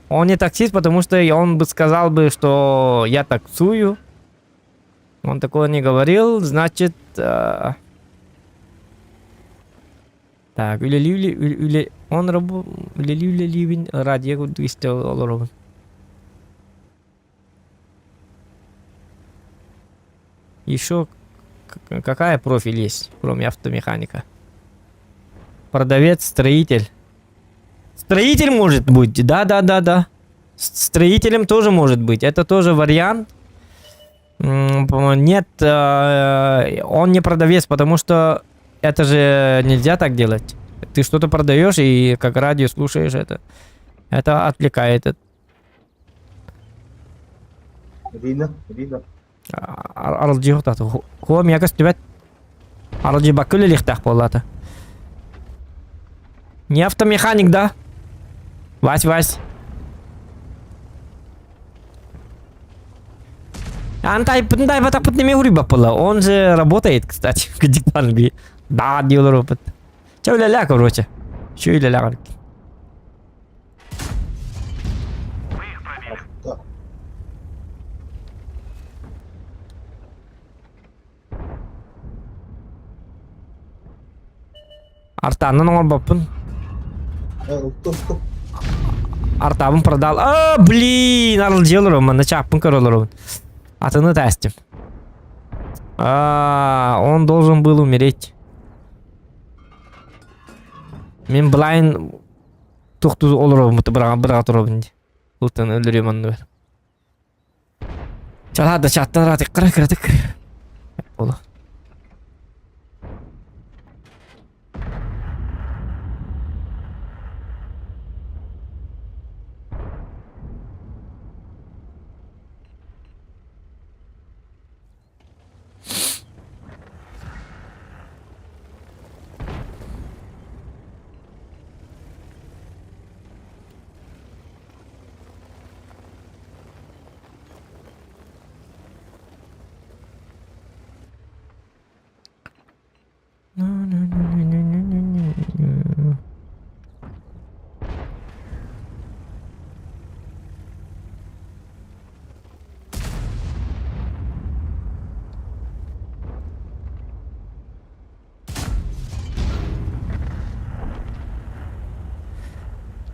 Он не таксист, потому что он бы сказал бы, что я таксую. Он такого не говорил, значит... Так, он работает... Радио 200 долларов. Еще какая профиль есть, кроме автомеханика? Продавец, строитель. Строитель может быть, да. Строителем тоже может быть, это тоже вариант. Нет, он не продавец, потому что это же нельзя так делать. Ты что-то продаешь и как радио слушаешь это. Это отвлекает. Рина. Аралджи хотату. Хом якас тюбет. Аралджи бакули лихтах полата. Не автомеханик, да? Вась. Антай батак путнеме уриба пола. Он же работает, кстати, в Кадикпанге. Да, делал робот. Че уля-ля, короче. Че уля-ля. Артаннан оңор баппын. Туп. Артабын продал. Блин, арыл желыр мана чаппын көрөлөр. Атыны тастим. Он должен был умереть. Мен блайн тукту олор мыты бирага турабын. Ултан өлөрөм аны. Чалада чаттан ратык кыратык. Ола.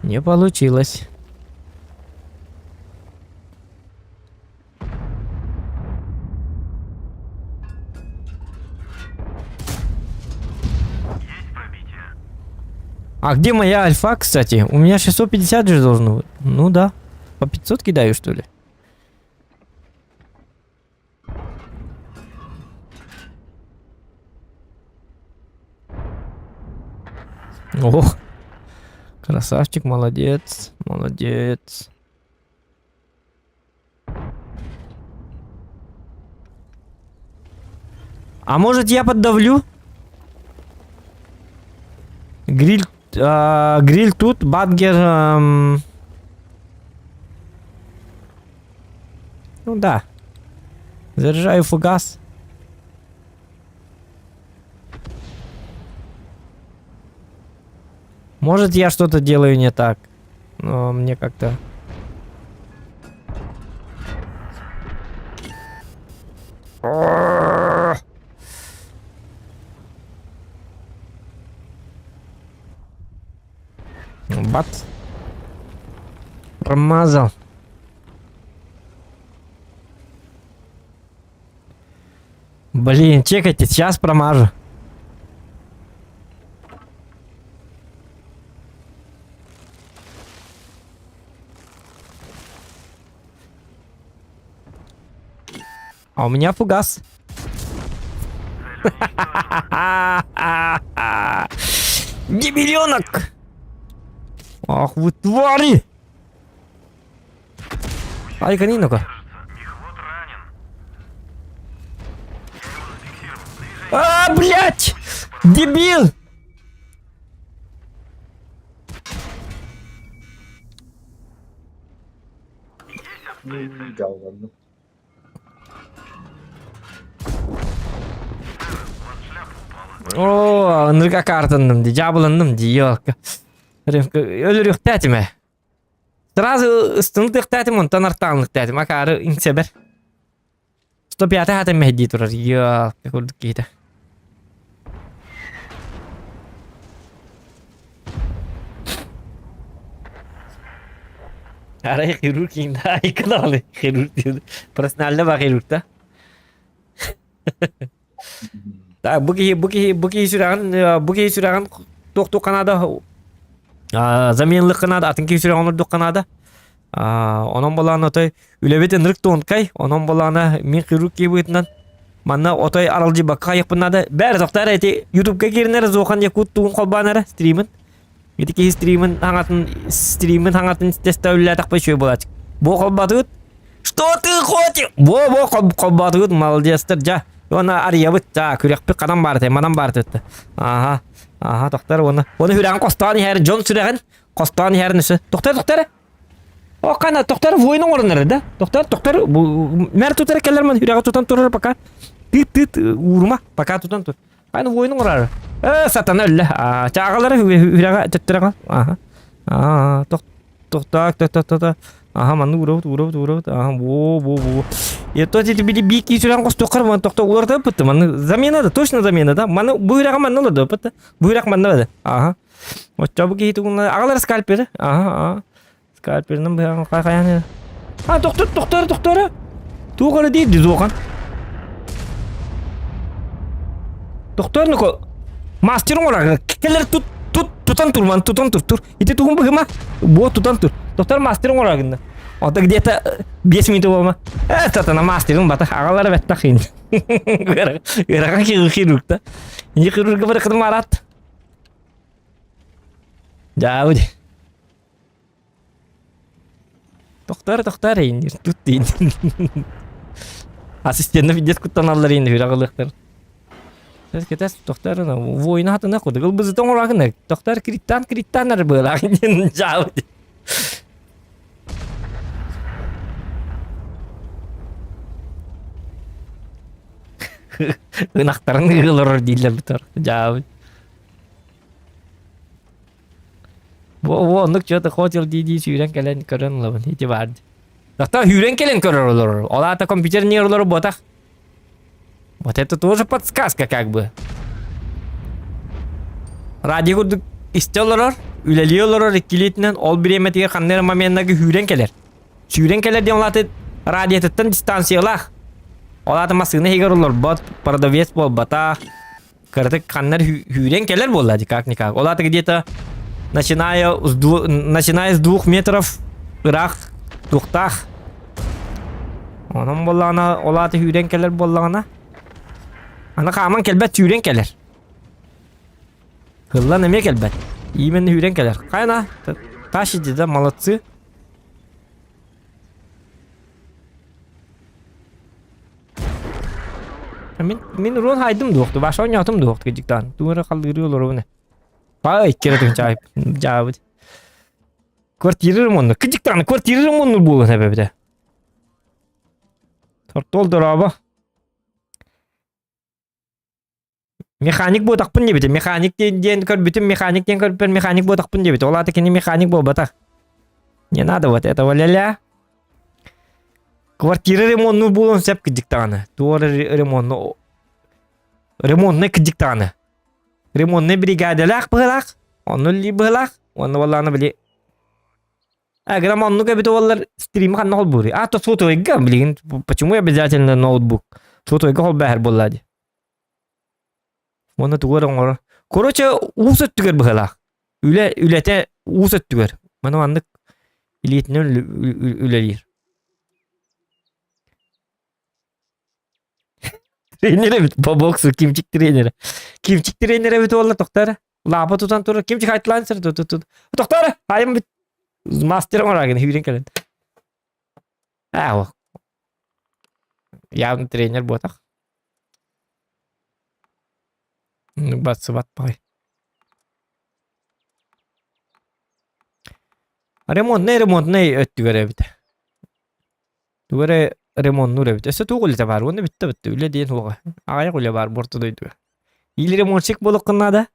Не получилось. А где моя альфа, кстати? У меня 650 же должно быть. Ну да. По 500 кидаю, что ли? Ох. Красавчик, молодец. Молодец. А может я поддавлю? Гриль тут, Бадгер... Ну да. Заряжаю фугас. Может, я что-то делаю не так. Но мне как-то... Бац. Промазал. Блин, чекайте, сейчас промажу. А у меня фугас. Дебиленок! Ах вы твари! Ай-ка, ну-ка. Блять! Дебил! Да, ладно. О, нырга картанdım di, jabılandım di, yok. Ölürük tətime. Сразу ыстынлык тәтим, онтан артанлык тәтим. Акары инсебер. 105 хатым мәхди турар. Yok, көрдік кейді. Арай хирург енді айкын алы. Хирург дейді. Профессионалда ба хирургта. Так, буки сürağın тоқту қанада заменлік қанада атын кей сürağın ордық қанада онон боланы отой үлебетін рық тоңкай онон боланы мен хирург кей бұйтынан манна отой аралжы баққа қайықпынады бәрі тоқтар әйті ютубқа керінері зоқан якут туын қолбанары стримін еті кей стримін хаңатын тестәулі тақпай шөй болады бұл қолбатығыт что ты хочешь бұл қолбатығыт молодецтер жа Ona arayabıt ja kürekpi qadam bardı, madam bardı. Aha, doktor onu hürəğin qostani her John sürəğin qostani her nisi. Doktor. O qana doktor voyunun orunları da. Doktor bu mer tutar kellerman hürəği tutan turur paka. Tit urma paka tutan tur. Aynı voyunun orarı. Satan ölle. Çağaları hürəği tutturan. Aha. Doktor. Aha, manı vurub. Aha, bu. Я тот эти били бики сюран кос токар ман токто уларда пытты. Маны замена да, точно замена да. Маны буйрага ман да пытты. Буйрак ман да. Ага. Вот чабы кейту гуна агалар скальпер. Ага. Скальпернын быган кайкаяны. А доктор. Тугары дейди зокан. Доктор нуко мастерың орага келер тутан тур. Ити тугун быгыма. Бо тутан тур. Доктор мастерың орагында. Это где-то 5 минут болма. Это на мастерин бата агалары бетта хин. Гырага хирург-та. Инде хирурга бир кыдым арат. Жауди. Доктор инде тут инде. Ассистентны видет куттаналар инде хирурглыктар. Сез кетес докторына война хатына куды. Гыл бизди тоңорагына. Доктор криттанар была инде жауди. Ынактарын ылырыр дейлер бітір. Жауы. Ондық жөті хотел дейді сүйрен келен көрін ұлыбын. Ити барды. Доктор сүйрен келен көрір ұлыр. Олата компьютер не ұлыр ботақ. Вот это тоже подсказка как бы. Радио күрдік істе ұлырыр. Үлелі ұлырыр. Иккелетінен ол бір еметеге қаннері моментігі сүйрен келер. Сүйрен келер дем олаты радиететтен дистанциялақ. Олаты масыгына хегер олар бот, продавец бол, бата. Кырдык каннар хюрен келер болады, как-никак. Олаты где-то начиная с 2 метров ырах, тухтах. Онан боллағына, олаты хюрен келер боллағына. Ана қаман келбет хюрен келер. Хыллан эме келбет. Именно хюрен келер. Қайна, таши деда, молодцы. Мен урон хайдым доқты, баша ойнатым доқты кедіктан. Туғыры қалдыры олар өне. Бай, керетін чайып, жауыды. Квартиры ремонтны, кедіктан, квартиры ремонтны болу себебді. Тортол дұраба. Механик бодақпын дебеді, механиктен көрбітім, механиктен көрбітім, механик бодақпын дебеді. Олаты кені механик бол батақ. Не надо вот этого ля-ля. Квартира ремонтны болуын сәп кедіктаны. Туғыры ремонтны кедіктаны. Ремонтны бригадалақ бұғылақ. Оны ли бұғылақ. Оны болағаны біле. Әгір аманны көбіті олар стримі қанна қол бұғыры. А, то сотойға білген. Почему обязательно ноутбук? Сотойға қол бәхір болады. Оны туғыры оңыры. Короче, уыс өттігер бұғылақ. Үләте уыс өттігер. Мұны андық илетінен үлелер. Тренері бит, по боксу, кимчик тренері. Кимчик тренері бит олар, тоқтары. Лапы тұтан тұры, кимчик айтылан сыр, тоқтары, айым бит. Мастерім орағын, хүйрен кәлін. О. Явный тренер ботақ. Батсы батпағай. Ремонтный өттігері бит. Түгері ремонт нуре бит. Эсе тугулта бар. Оны битте үле дейин уга. Агай уле бар борту дойду. Или ремонтчик болуккунна да,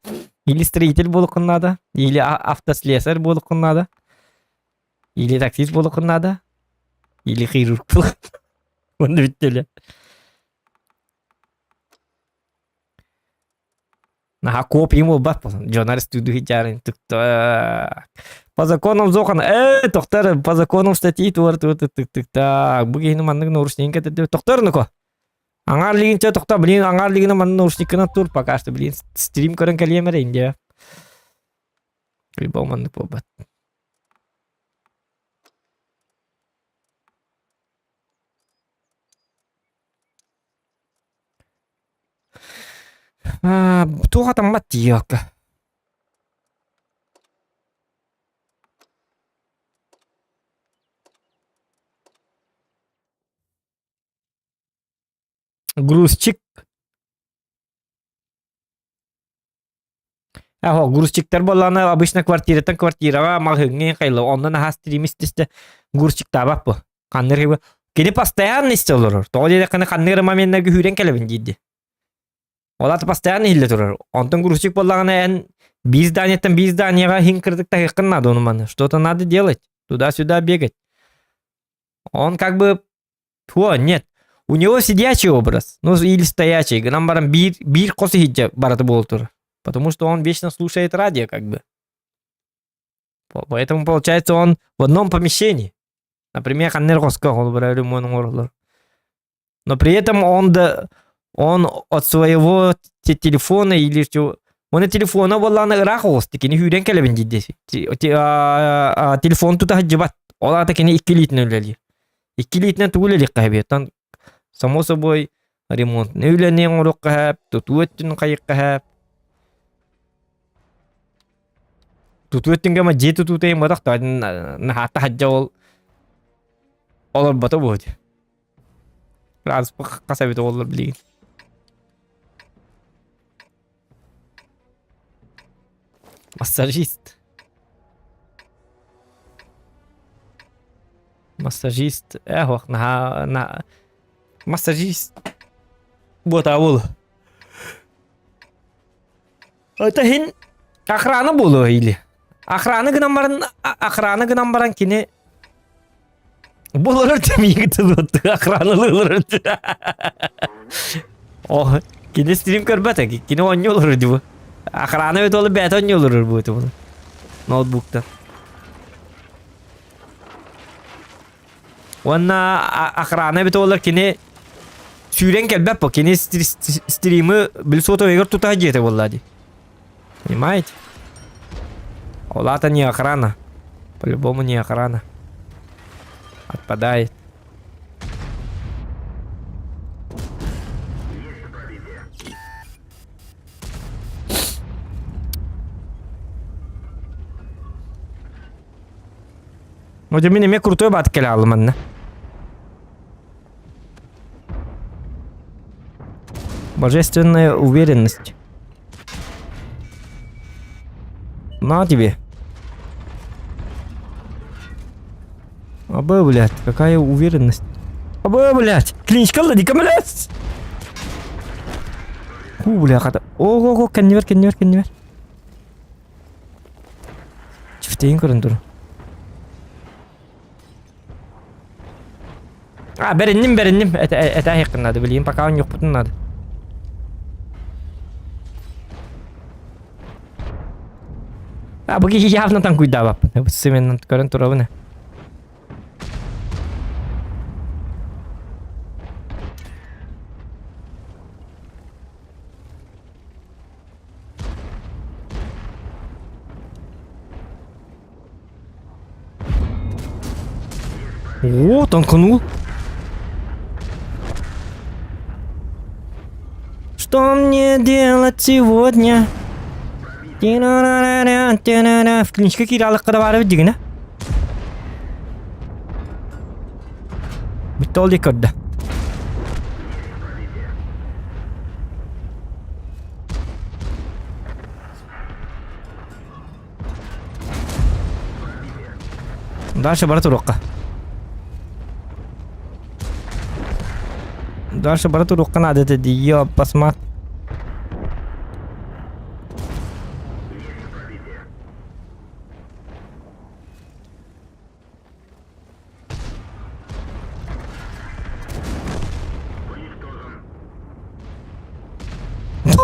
или строитель болуккунна да, или автослесарь болуккунна да, или таксист болуккунна да, или хирург болуккунна. Оны битте үле. На копием ол бат болсын. Жонар студию хитярын. По законам зохан. Тоқтар, по законам статьи туар. Так, bu geyini mandık нарушник etedi. Тоқтар nuko. Аңар лигинче тоқта, блин, аңар лигина манды нарушникына тур. Пока что, блин, стрим көрін кәлемері инде. Любау мандык бол бат. Туға тамат дейоқа. Грузчик. Грузчиктер боланы обычно квартираттан квартираға мағыңен қайлы. Ондан аға стримистісті грузчик табап бұл. Қанныр кені постоянно істе олырыр. Тоғы деді қанныр моментнерге хүрен кәлібін дейді. Олаты постоянно хилде турар. Онтон грузчик болағына ән biz зданиеға хин кірдік тағиқын надо оны маны. Что-то надо делать. Туда-сюда бегать. Он как бы... нет. у него сидячий образ, ну или стоячий. Нам баран бир косы хиджа бараты болтур. Потому что он вечно слушает радио, как бы. Поэтому, получается, он в одном помещении. Например, но при этом он от своего телефона или что... Он и телефона валлана рахос, такие хюрен келебен дидеси. Телефон тута хаджибат. Ола такие 2 литне үлели. 2 литне туулели кайбеттан. Само собой ремонт. Үлени орок кайб, тутуеттин кайык кайб. Тутуеттин гама жету тутей мадак та нахата хаджа олар бата будет. Раз касабит олар блин. Массажист. Массажист. Эх, на массажист. Вот авул. Это хин охрана было или? Охрана гнамбаран кине. Булар темигит вот охрана лылар. О, кине стрим карбата, кине он не лылар дива. Охрана ведь олы бәт он не лылар будет его. Ноутбукта. Онна охрана ведь олар кине сюрен келбәп по кине стримы билсото егер тута жете боллади. Понимаете? Ола-то не охрана. По-любому не охрана. Отпадает. Ну, для меня крутой бат келал, манна. Божественная уверенность. На тебе. Абы, блядь, какая уверенность. Абы, блядь, клиничка ладика, блядь. Бля, хата. Ого, конвер. Чифтейн көрүндүр. Беренним. Это хекин надо, блин, пока он yok butun надо. Быги явно там куйдава. Сыменно көрүн турабыны. О, танканул. Что мне делать сегодня? В клиничке киралыкка барып дигине. Битти ол декорда. Дальше бара турукка. Дальше бара турукка надо это диё посмотреть.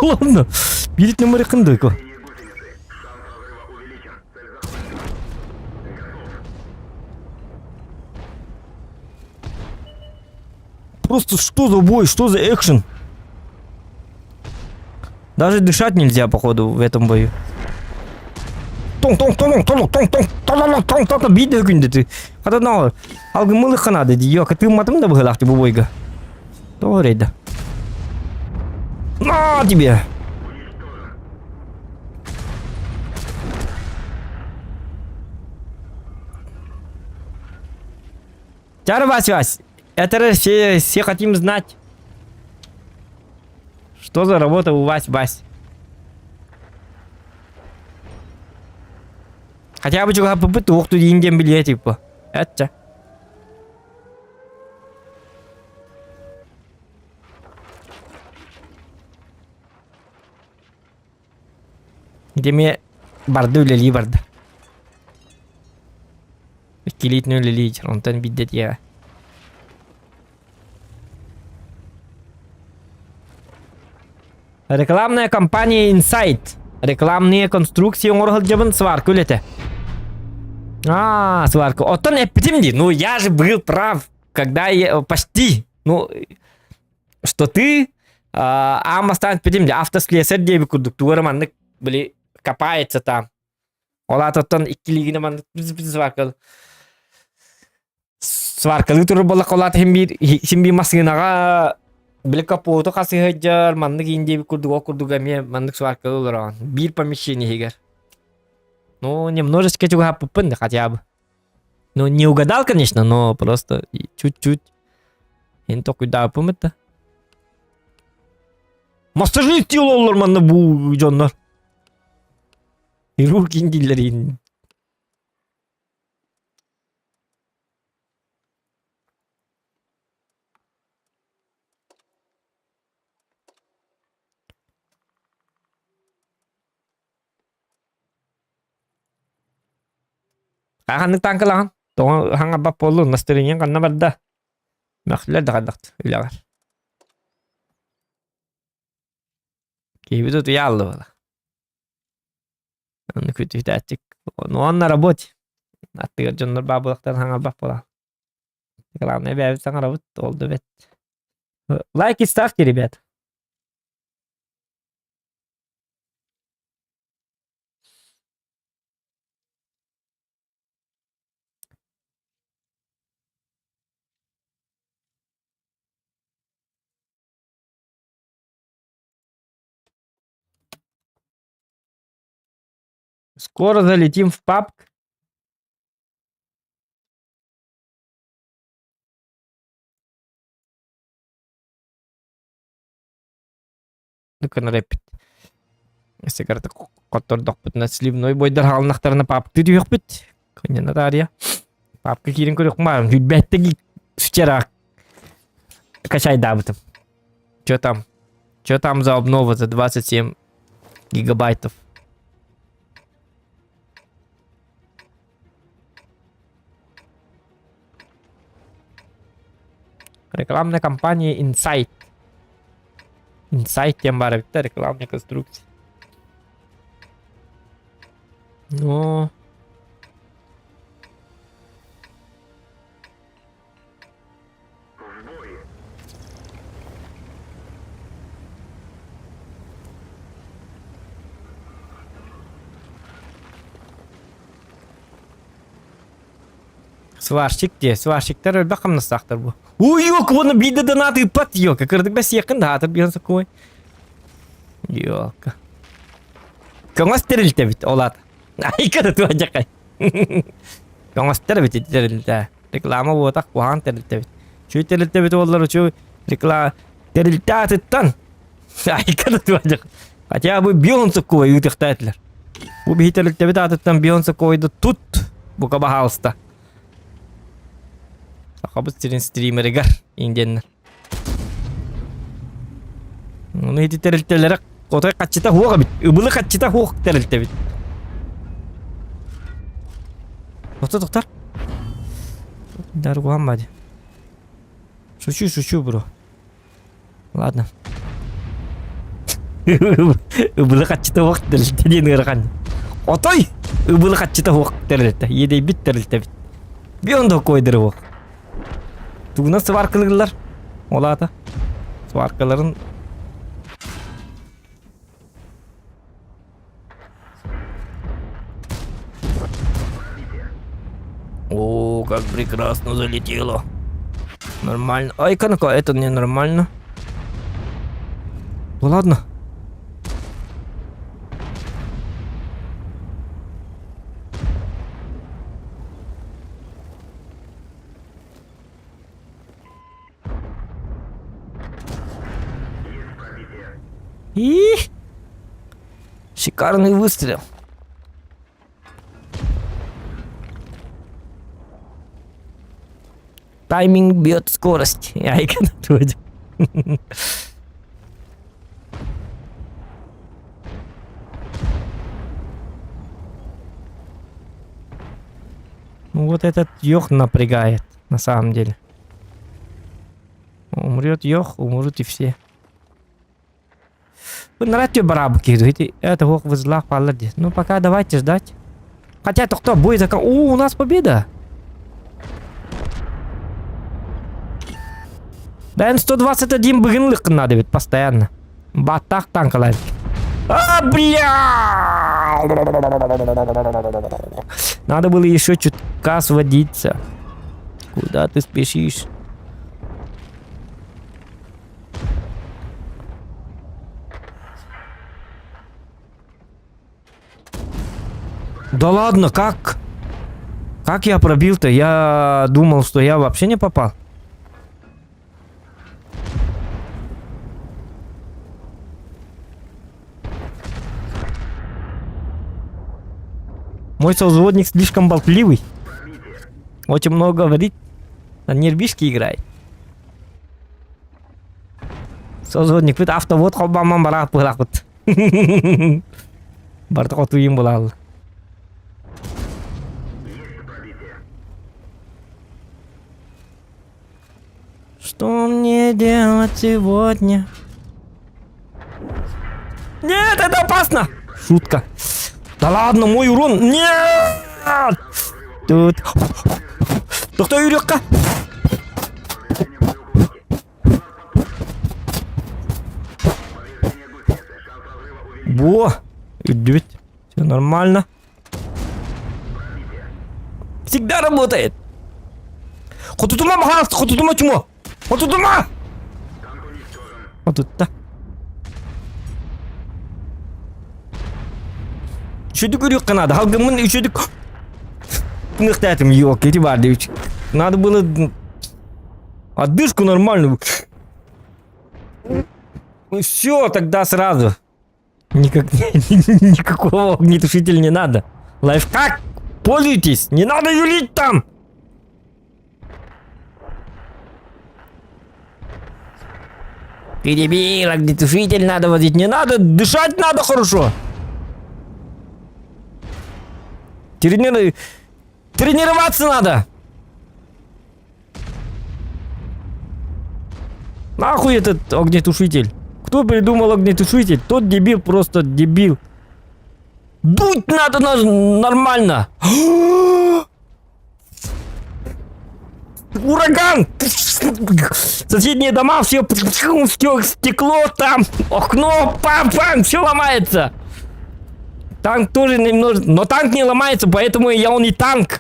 Ладно, видеть на море кандыку. Просто что за бой, что за экшен? Даже дышать нельзя, походу, в этом бою. Бить дегенде ты. Когда на алгымылы ханады, диё, ты матым да быгалахты бу бойга. Торейда. На тебе! Тяра Вась, это все хотим знать. Что за работа у Вась? Хотя бы чего попыток тут индем билетик по. Это. Где мне барды үлели барды. Килитный үлели, он тан биддет я. Рекламная кампания Insight. Рекламные конструкции оңорғыл жабын сварка үлеті. Сварка. Оттан эппетимди. Ну, я же был прав, когда я... Почти. Ну, что ты... Амастан эппетимди. Автослесарь дейбі күрдік. Туғыры мандық, білі, копается там. Олат оттан иккилигіне мандық сварка. Сваркалы тұры болақ олат хемби масынаға... Білі капоту қасы ғаджар, мандық индейбі күрдік әме мандық сваркалы олар. Бір помещение егер. Ну, немножечко чего попынды хотя бы. Ну, не угадал, конечно, но просто чуть-чуть. Я не только да, помните? Массажи стил олар манна бу жоннар. И руки индилер. Ханны танкалан. То ханга бап болу настроение канна барда. Мәхләр дагадакт. Үләгәр. Кибидо туялды бала. Аны күтү тәтик. Ну на работе. Аттыгы жоннор бабылыктан ханга бап бола. Главное бәбит саңа работа oldu бет. Лайки ставьте, ребят. Скоро залетим в PUBG. Ну-ка, рэпит. Если карта котордок бит на сливной бойдар халнактарына PUBG дүйөк бит. Конечно, дарья. PUBG кирин көрөк бар. Беттеги вчера качай дабытым. Чё там за обнова за 27 гигабайтов? Рекламная кампания Insight. Insight тем бар бит, рекламная конструкция. Ну... Сварщик де, сварщиктер өлбі қамныстақтыр бұл. Ой, ёк, оны биді донаты пат, ёк, кірдік бәс еқін датыр бейін сақуай. Ёк. Көңіс тірілті біт, олады. Ай, кірді туа жақай. Көңіс тірілті тірілті. Реклама болатақ, бұған тірілті біт. Чөй тірілті біт олар, чөй реклама тірілті атыттан. Ай, кірді туа жақай. Хотя бұл бейін сақуай үтіқті әтілер. Бұл бей тірілті біт атыттан бейін сақуайды тут. Бұқа бағалыста. Қабыз терен стримерігер инденнер. Оны еті тәрілтелері қотай қатчыта хуға бит. Үбілі қатчыта хуқ тәрілте бит. Тоқтар. Дар қуған бәді. Шучу, бро. Ладно. Үбілі қатчыта хуқ тәрілте дейін ғырған. Отой! Үбілі қатчыта хуқ тәрілте. Едей бит тәрілте бит. Бионда қойдыры хуқ. Туğuna сваркалыгылар. Олады. Сваркаларын. О, как прекрасно залетело. Нормально. Ай, канака, это не нормально. Ну ладно. И шикарный выстрел. Тайминг бьет скорость. Айка тоже. Ну вот этот ёх напрягает, на самом деле. Умрет ёх, умрут и все. Нравится барабки, это вот возлах палади. Ну пока давайте ждать. Хотя то кто бой закон. О, у нас победа. Да, Н121 быгынлык надо ведь постоянно. Батах танк ловит. А, бля! Надо было еще чутка сводиться. Куда ты спешишь? Да ладно, как? Как я пробил-то? Я думал, что я вообще не попал. Мой совзводник слишком болтливый. Очень много говорит. На нервишки играет. Совзводник бит автовод холбаман барак пылак бит. Бартық отуым болал. Что мне делать сегодня? Нет, это опасно! Шутка. Да ладно, мой урон. Нет! Тут. Да кто Юрика? Во! Идет. Все нормально. Всегда работает. Хотутума махаласт, хотутума чмо. Хотутума! Вот тут-то. Üçüdük ürük kanadı. Halkımın üçüdük. Нахтатым его, Кирибардович. Надо было отдышку нормальную. Все, тогда сразу. Никакого огнетушителя не надо. Лайфхак. Пользуйтесь. Не надо юлить там. Перебил, огнетушитель надо водить. Не надо, дышать надо хорошо. Тренироваться надо. Нахуй этот огнетушитель? Кто придумал огнетушитель? Тот дебил, просто дебил. Дуть надо нормально. Ураган! Соседние дома, все стекло там, окно, пам-пам, все ломается. Танк тоже немножко... Но танк не ломается, поэтому он и танк.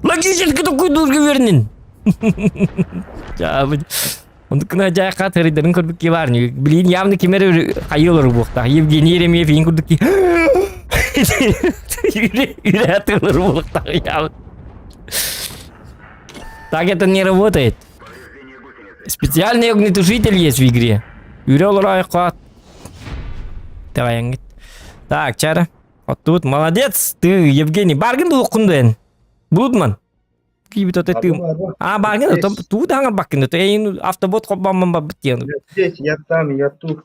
Логически такой дурговернин. Он кына жайка тырыдырын көрдүк барни. Блин, явно кемер хайылыр букта. Евгений Еремеев ең көрдүк. Юрятылыр букта. Так это не работает. Специальный огнетушитель есть в игре. Юрел райкат. Давай, так, чара. Вот тут, молодец. Ты, Евгений, баргин был кунден. Блудман. Кибит вот ты. А, баргин, тут аңа бакин. Это я автобот хопбаман бабтен. Я здесь, я там, я тут.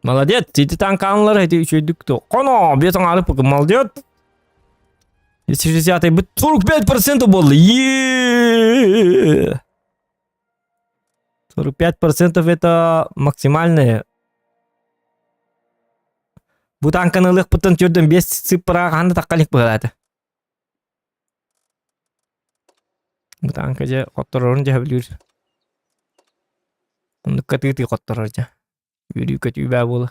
Молодец, ты танк анлар, это еще и кто. Коно, бетон алып, молодец. 260-й, 45% болды. 45% это максимальное. Бұл танканылық бұтын түрдің 5 цифра қанды таққалық бұғалады. Бұл танка же қоттырырын же білір. Онды көтігі қоттырыр же. Үрі көтігі бә болы.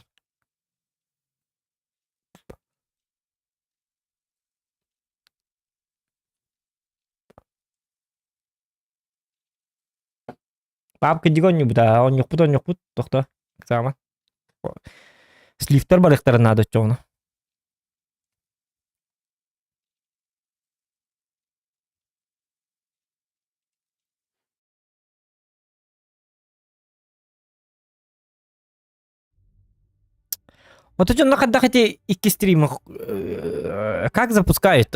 Папка дигонни бұда, он жоқ бұд, тоқта. Сама. Слифтер барықтары надо чоғына. Вот эти нахадах эти стримы, как запускают?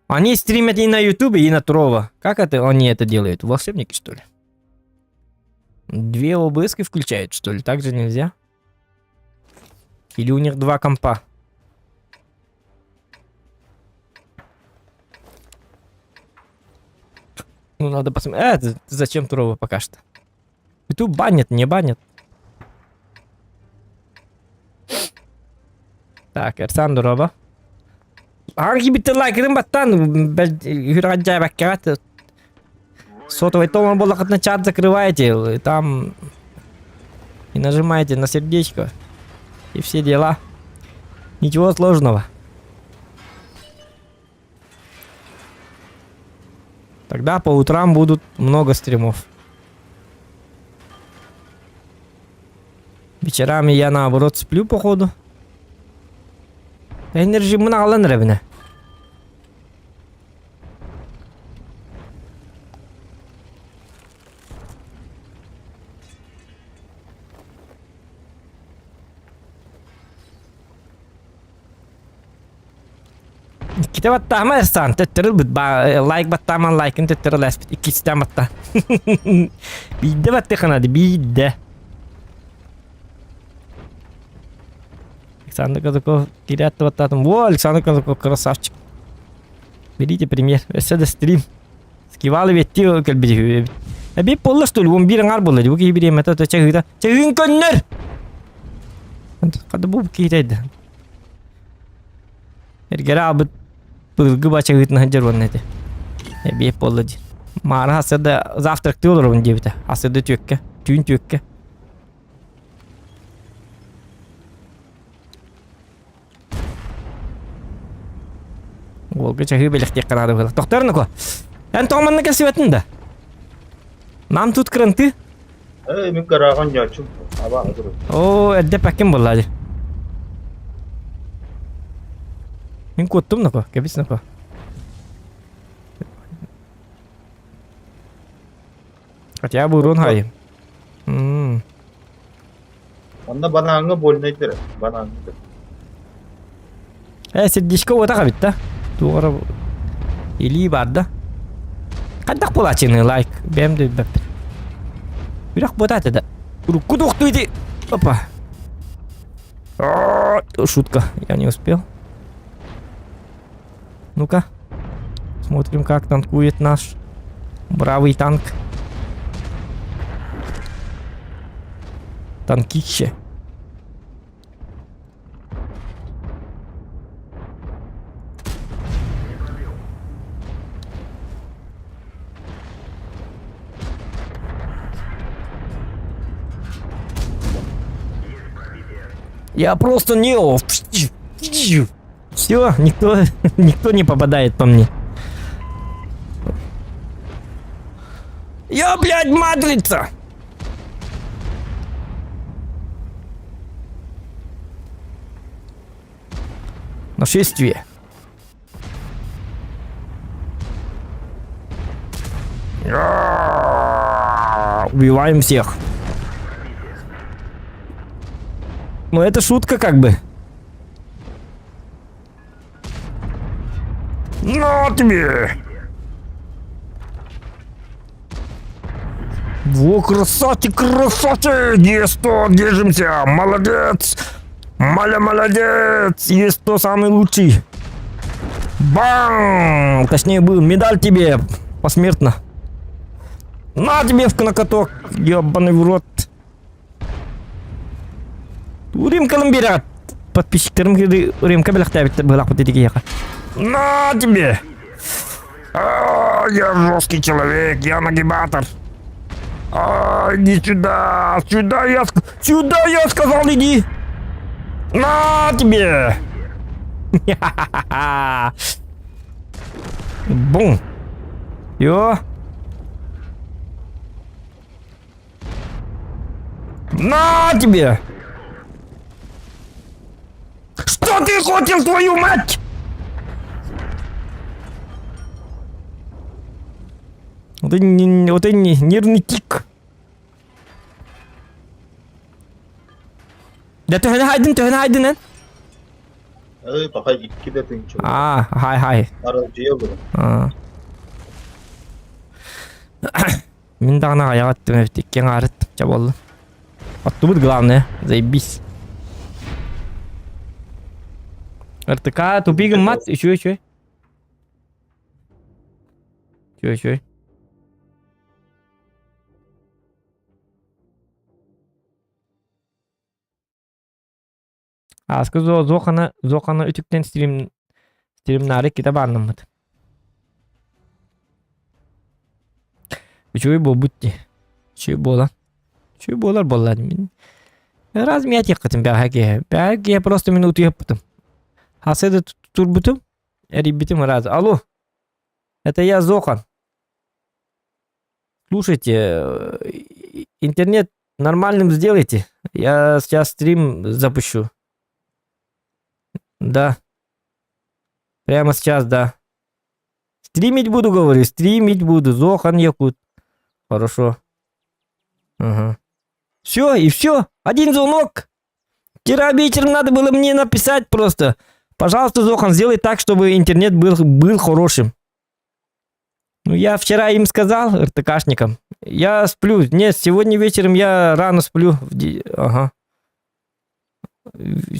Они стримят и на Ютубе, и на Трова. Как это они это делают? Волшебники, что ли? 2 ОБС-ки включают, что ли? Так же нельзя? Или у них 2 компа? Ну, надо посмотреть. Зачем Турова пока что? Ютуб банят, не банят. Так, Эрсан Турова. Hangi bitti like'ın battan hüracая баккат. Сотовый том на чат закрываете, там и нажимаете на сердечко и все дела. Ничего сложного. Тогда по утрам будут много стримов. Вечерами я наоборот сплю походу. Энергии много нравится. Kita battama Ersan, tettiril bit like battaman like'ın tettiril espit ikisinden batta. Bidde battı kanadı, bidde. Александр Казаков, кидает бататом. Во, Александр Казаков, красавчик. Берите пример. Это стрим. Скивали ведь те, как бы. Abi polla что ли, он бирен арболы, bu gibi biriyim meta çağıda. Çağın könler. Kadı bu kidaydı. Ergara abi pılgı başa gitna hacer vannete. Abi polla di. Mara hasada завтрак olur он девita. Hasada tükke, tün tükke. Волга чаги белехте канады было. Доктор нако. Эн томанны кесиветинде. Нам тут кранты. Мен караган ячым. Аба азыр. О, эдде пакем боллади. Мен коттум нако, кебис нако. Хотя бы урон хай. Анда банаңы больнайдыр. Банаңы. Сердечко вот так бит. Тугара или барда. Кандак болачыны лайк. Бем де беп. Бирок ботат да. Руку доктуйди. Опа. Шутка. Я не успел. Ну-ка. Смотрим, как танкует наш бравый танк. Танкище. Я просто не... Все, никто не попадает по мне. Я, блядь, матрица! Нашествие. Убиваем всех. Ну это шутка как бы. На тебе! Во, красавчик, красавчик! Есть-то, держимся! Молодец! Маля, молодец! Есть-то самый лучший! Бам! Точнее был, медаль тебе посмертно. На тебе в каток, ебаный в рот. Уримкалым берет. Подписчиктерим уримка белахтабит былах вот эти на тебе! Я жесткий человек, я нагибатор. Иди сюда, сюда я сказал, иди. На тебе! Бум! Ё! На тебе! Что ты хотел, твою мать? Вот это нервный тик. Да ты хайдын. Пока ikide tınçı. Хай. Аралжия было. Мен дагана аяк аттым эптеккен арыт чаболду. Оттубут главное, заебись. РТК тупигин мат, еще. Чё. Askı Zokan'a ütükten streamlari kitap anlamadı. Üçüğü bu butti. Üçüğü bu olan. Üçüğü bu olar bollar. Размять я хотим бягаге. Бягаге я просто минуту yaptım. Haseде турбутум. Ребятам раз. Алло. Это я Зохан. Слушайте, интернет нормальным сделайте. Я сейчас стрим запущу. Да. Прямо сейчас, да. Стримить буду, говорю. Стримить буду. Зохан Якут. Хорошо. Ага. Все, и все. Один звонок. Вчера вечером надо было мне написать просто. Пожалуйста, Зохан, сделай так, чтобы интернет был хорошим. Ну, я вчера им сказал, РТКшникам. Я сплю. Нет, сегодня вечером я рано сплю. Ага.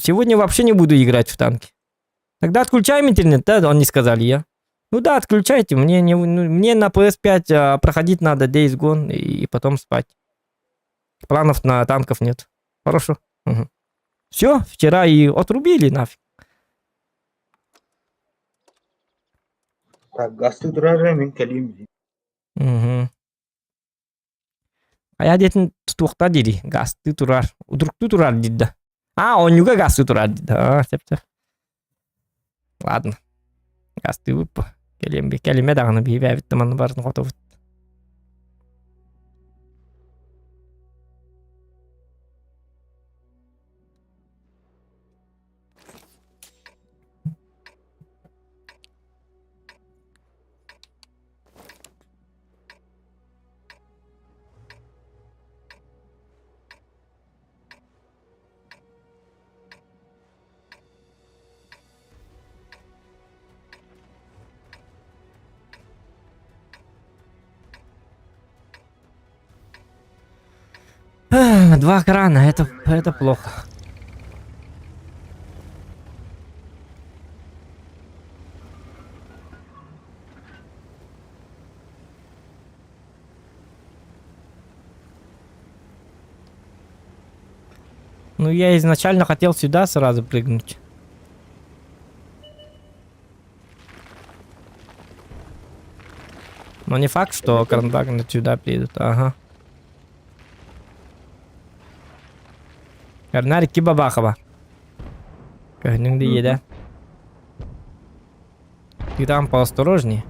Сегодня вообще не буду играть в танки. Тогда отключаем интернет, да? Они сказали, я. Ну да, отключайте. Мне на PS5 проходить надо Days Gone и потом спать. Планов на танков нет. Хорошо. Угу. Все, вчера и отрубили нафиг. Так, гасты тұрар мен келейін. Угу. Ая дейтін туықта дейді. Гасты тұрар. Удрукту тұрар дейді. Онюга гасты тұрар дейді. Сеп. Ладно. Гасты выпп. Келеме дағыны бейбе әбітті маны барын қоты бұт. Два крана, это плохо. Ну, я изначально хотел сюда сразу прыгнуть. Но не факт, что кранбагны сюда придут. Ага. Карнарик Кибабахова. Көрініңді еді. Ты там поосторожнее.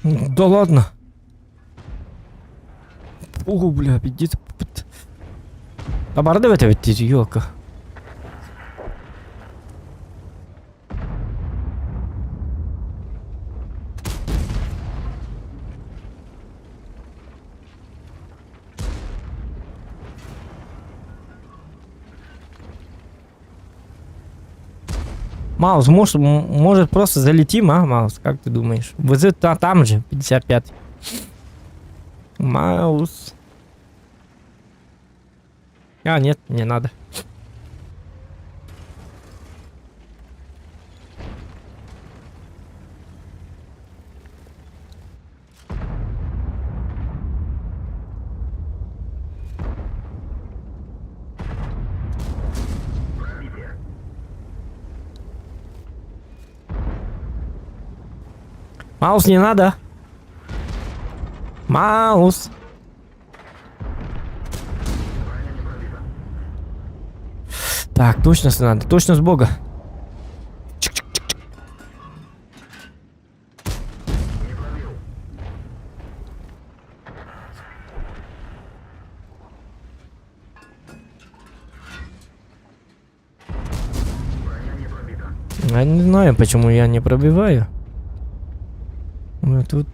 Да ладно. Ого, бля, пиздец. Абарды это ведь ёлка. Маус, может просто залетим, Маус? Как ты думаешь? ВЗ там же, 55. Маус. Нет, не надо. Маус не надо. Маус. Так, точность надо. Точность бога. Я не знаю, почему я не пробиваю. Тут.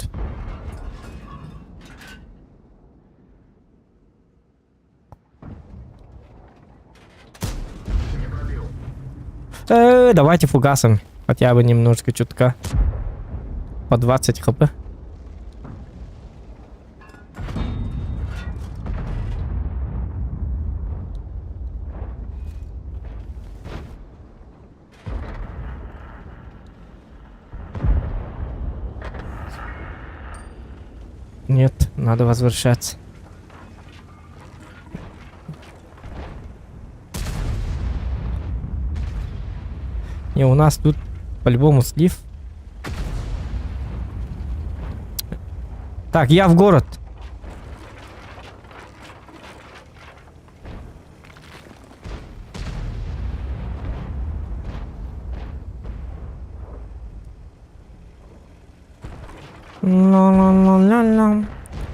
Давайте фугасом. Хотя бы немножко чутка. По 20 хп. Нет, надо возвращаться. Не, у нас тут по-любому слив. Так, я в город. Ла-ла-ла-ла-ла.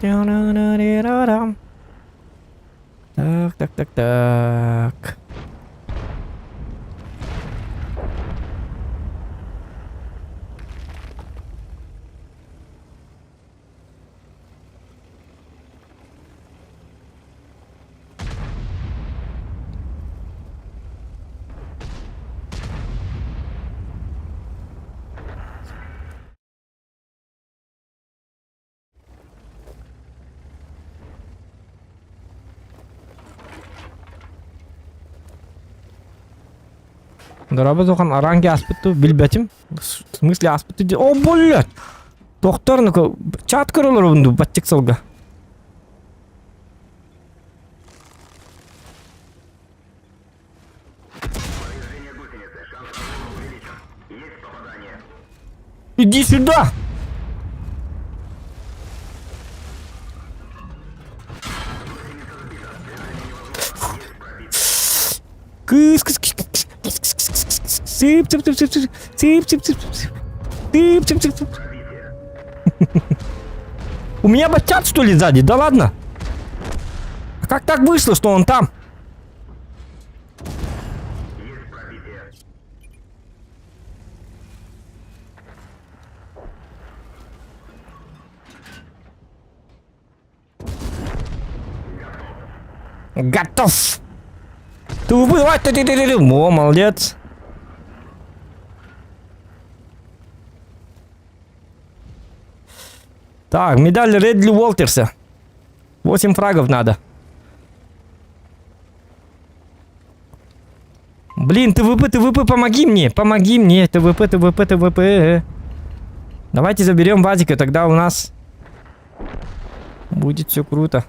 Тя-ра-ра-ри-ра-рам. Так. Дорога зохан аранги аспытту билбетим. В смысле аспытту? О, блядь! Доктор, ну-ка, чат кырылыр бунду, батчик солга. Иди сюда! У меня батят, что ли, сзади? Да ладно? А как так вышло, что он там? Готов! Ты убивать, ты. О, молодец. Так, медаль Редли Уолтерса. 8 фрагов надо. Блин, ТВП, помоги мне, ТВП. Давайте заберем Вазика, тогда у нас будет все круто.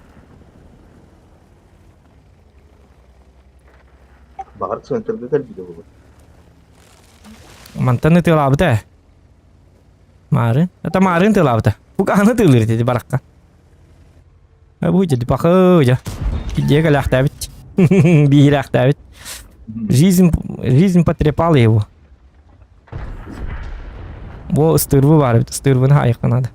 Багар центрге келбиде булар. Мантаны тылабыта. Марын? Это марын тылабыта. Пуканы тылыр деди баракка. Будет похоже. Идея ляхтавить. Биряхтавить. Жизнь потрепала его. Во стырвы бар, стырвын хайыққа надо.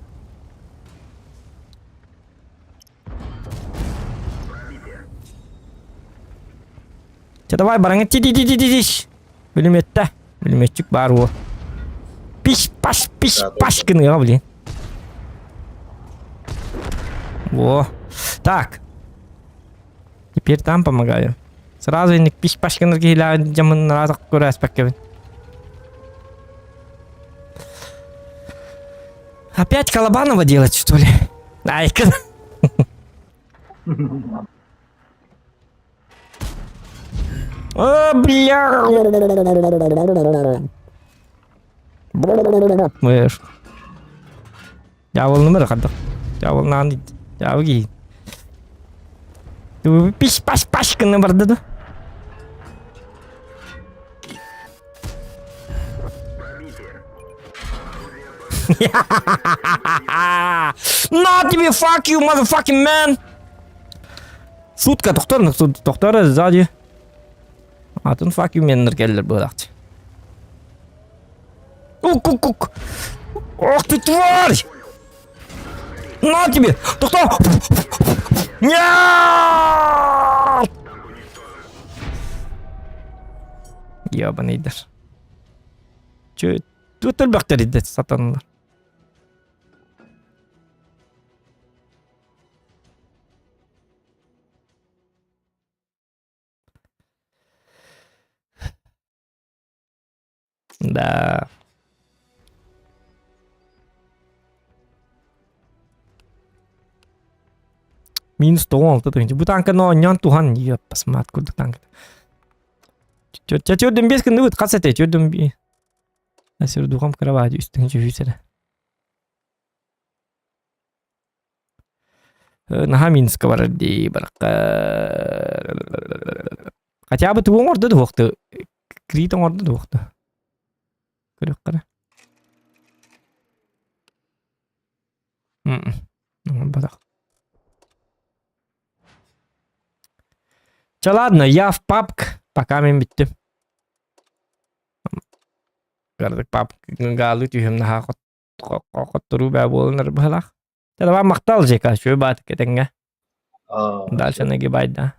Давай, бараңа, ти-ти-ти-ти-ти-ти. Пулеметта. Пулеметчик бар о. Пиш-паш, кыныға, блин. Во. Так. Теперь там помогаю. Сразу иник пиш-паш кынырға хиля жамын разық көрі аспеккебін. Опять Колобанова делать, что ли? Ай, о, бля! Мышь. Дьявол номер кадр. Дьявол нанди. Дьявол ги. Ты пиш-паш номер да? На тебе, fuck you, motherfucking man! Шутка, доктор сзади. Атын fuck you меннер келдер бөлакчы. Ук. Ох ты тварь! На тебе! Доктор! Нет! Ёбаный даш. Чё? Тут бактер идет, сатанлар. Да. Минус 106. Bu tankı no nyan tuhan ya pasmat kudu tankı. Çördüm 5 gün öt kasete çördüm bir. Nasıl duğam kravadi üstüne cüvüsere. Наха Минска бар ди бірақ. Хотя бы туың орды доқты. Критің орды доқты. Көрек қара. Батақ. Че, ладно, я в папк, пока мен бітті. Көрдік папк галы түйім наха қоттыру бә болыныр бұлақ. Давай мақтал жека, шөй баты кетенге. Дальше нагибать, да.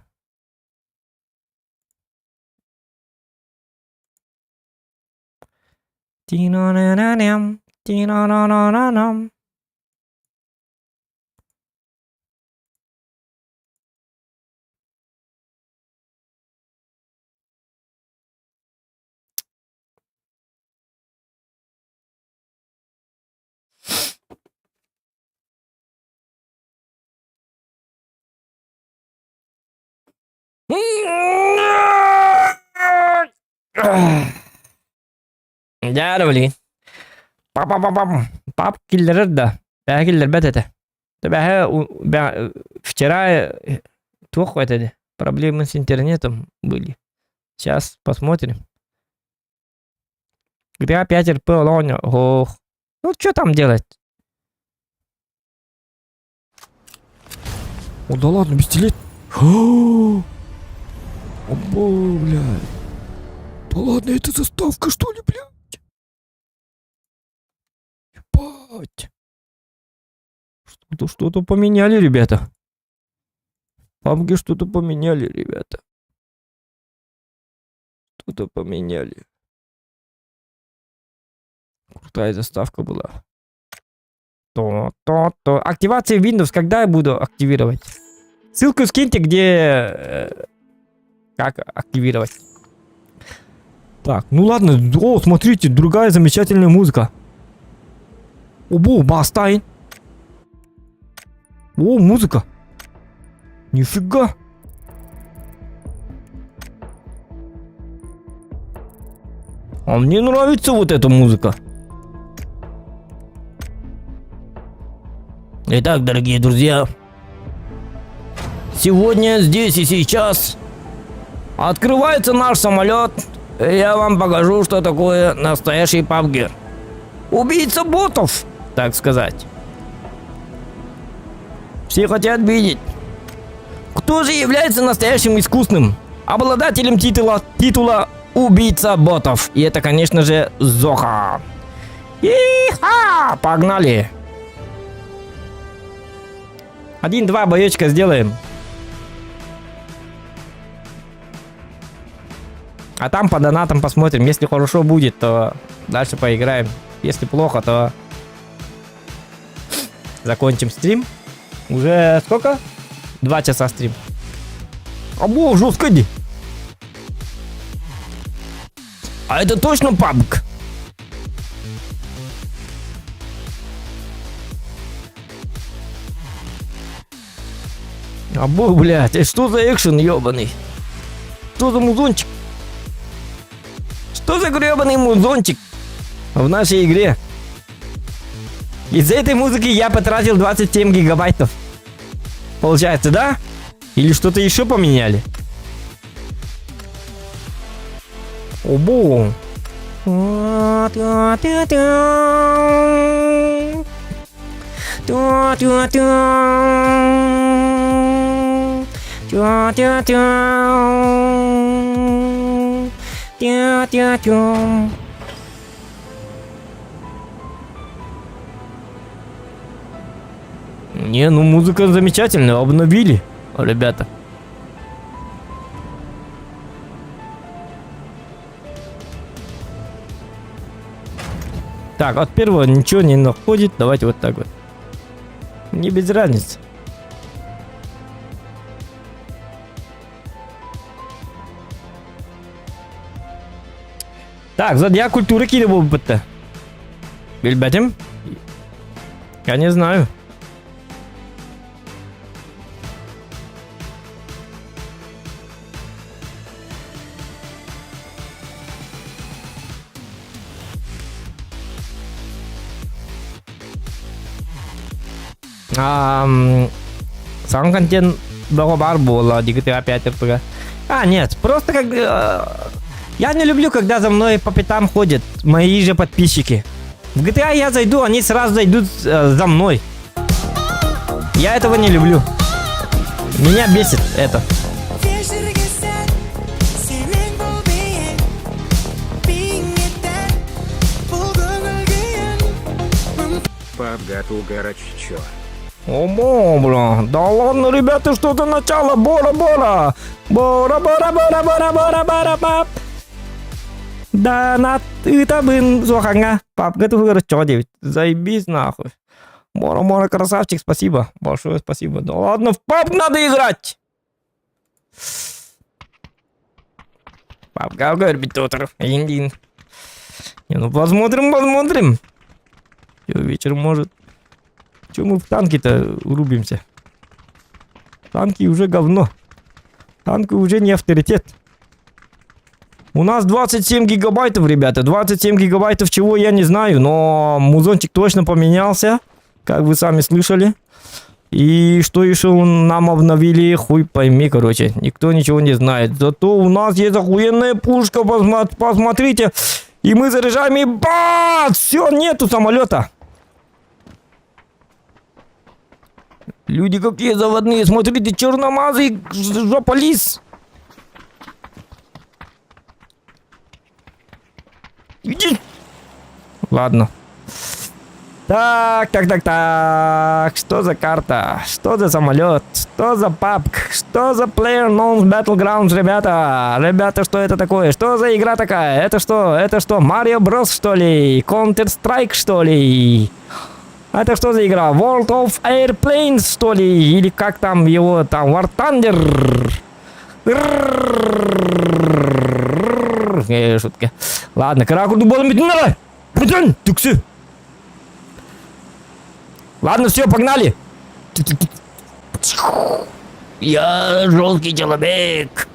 Ти-на-на-на-ням, ти-на-на-на-на-ням. Да, блин. Пап киллер да. Да, киллер бетете. Да, вчера тух это проблемы с интернетом были. Сейчас посмотрим. Где опять РП лоня? Ох. Ну, что там делать? О, да ладно, бестилет. Обо, блядь. Да ладно, это заставка, что ли, блядь? Ебать. Что-то поменяли, ребята. Памги что-то поменяли, ребята. Что-то поменяли. Крутая заставка была. То. Активация Windows. Когда я буду активировать? Ссылку скиньте, где... как активировать. Так, ну ладно. О, смотрите, другая замечательная музыка. Обо, Бастайн. О, музыка. Нифига. А мне нравится вот эта музыка. Итак, дорогие друзья, сегодня, здесь и сейчас открывается наш самолет, и я вам покажу, что такое настоящий PUBG. Убийца ботов, так сказать. Все хотят видеть, кто же является настоящим искусным обладателем титула убийца ботов. И это, конечно же, Зоха. И-ха! Погнали! 1-2 боечка сделаем. А там по донатам посмотрим. Если хорошо будет, то дальше поиграем. Если плохо, то закончим стрим. Уже сколько? 2 часа стрим. Обо, жестко ди. А это точно PUBG? Обо, блядь, что за экшен ебаный? Что за музончик? Что за гребаный музончик в нашей игре? Из-за этой музыки я потратил 27 гигабайтов. Получается, да? Или что-то еще поменяли? Обо. Не, ну музыка замечательная, обновили, ребята. Так, от первого ничего не находит, давайте вот так вот. Не без разницы. Так, зодиак культуры кейде болып бітті. Білбәтім? Я не знаю. Сам контент бар было, GTA 5 РПГ. Нет, просто как... я не люблю, когда за мной по пятам ходят мои же подписчики. В GTA я зайду, они сразу зайдут за мной. Я этого не люблю. Меня бесит это. Подготу горячо. О, бля, да ладно, ребята, что-то начало, бора-бора. Бора-бора-бора-бора-бора-бора-бора. Да, на это блин, зоханга. Пап, готов горячо, девять. Заебись нахуй. Бора-бора, красавчик, спасибо. Большое спасибо. Да ладно, в пап надо играть. Пап, как говорит, Петр. Индин. Не, ну посмотрим. Вечером может. Чего мы в танки-то рубимся? Танки уже говно. Танки уже не авторитет. У нас 27 гигабайтов, ребята. 27 гигабайтов чего, я не знаю. Но музончик точно поменялся. Как вы сами слышали. И что еще нам обновили, хуй пойми, короче. Никто ничего не знает. Зато у нас есть охуенная пушка. Посмотрите. И мы заряжаем и бац! Все, нету самолета. Люди какие заводные, смотрите, черномазый жополис. Иди. Ладно. Так. Что за карта? Что за самолет? Что за папк? Что за PlayerUnknown's Battlegrounds, ребята? Ребята, что это такое? Что за игра такая? Это что? Mario Bros, что ли? Counter-Strike, что ли? Это что за игра? World of Airplanes, что ли? Или как там его там? War Thunder? Шутка. Ладно, каракурду болом битнала. Путин, туксы. Ладно, все, погнали. Я жесткий человек.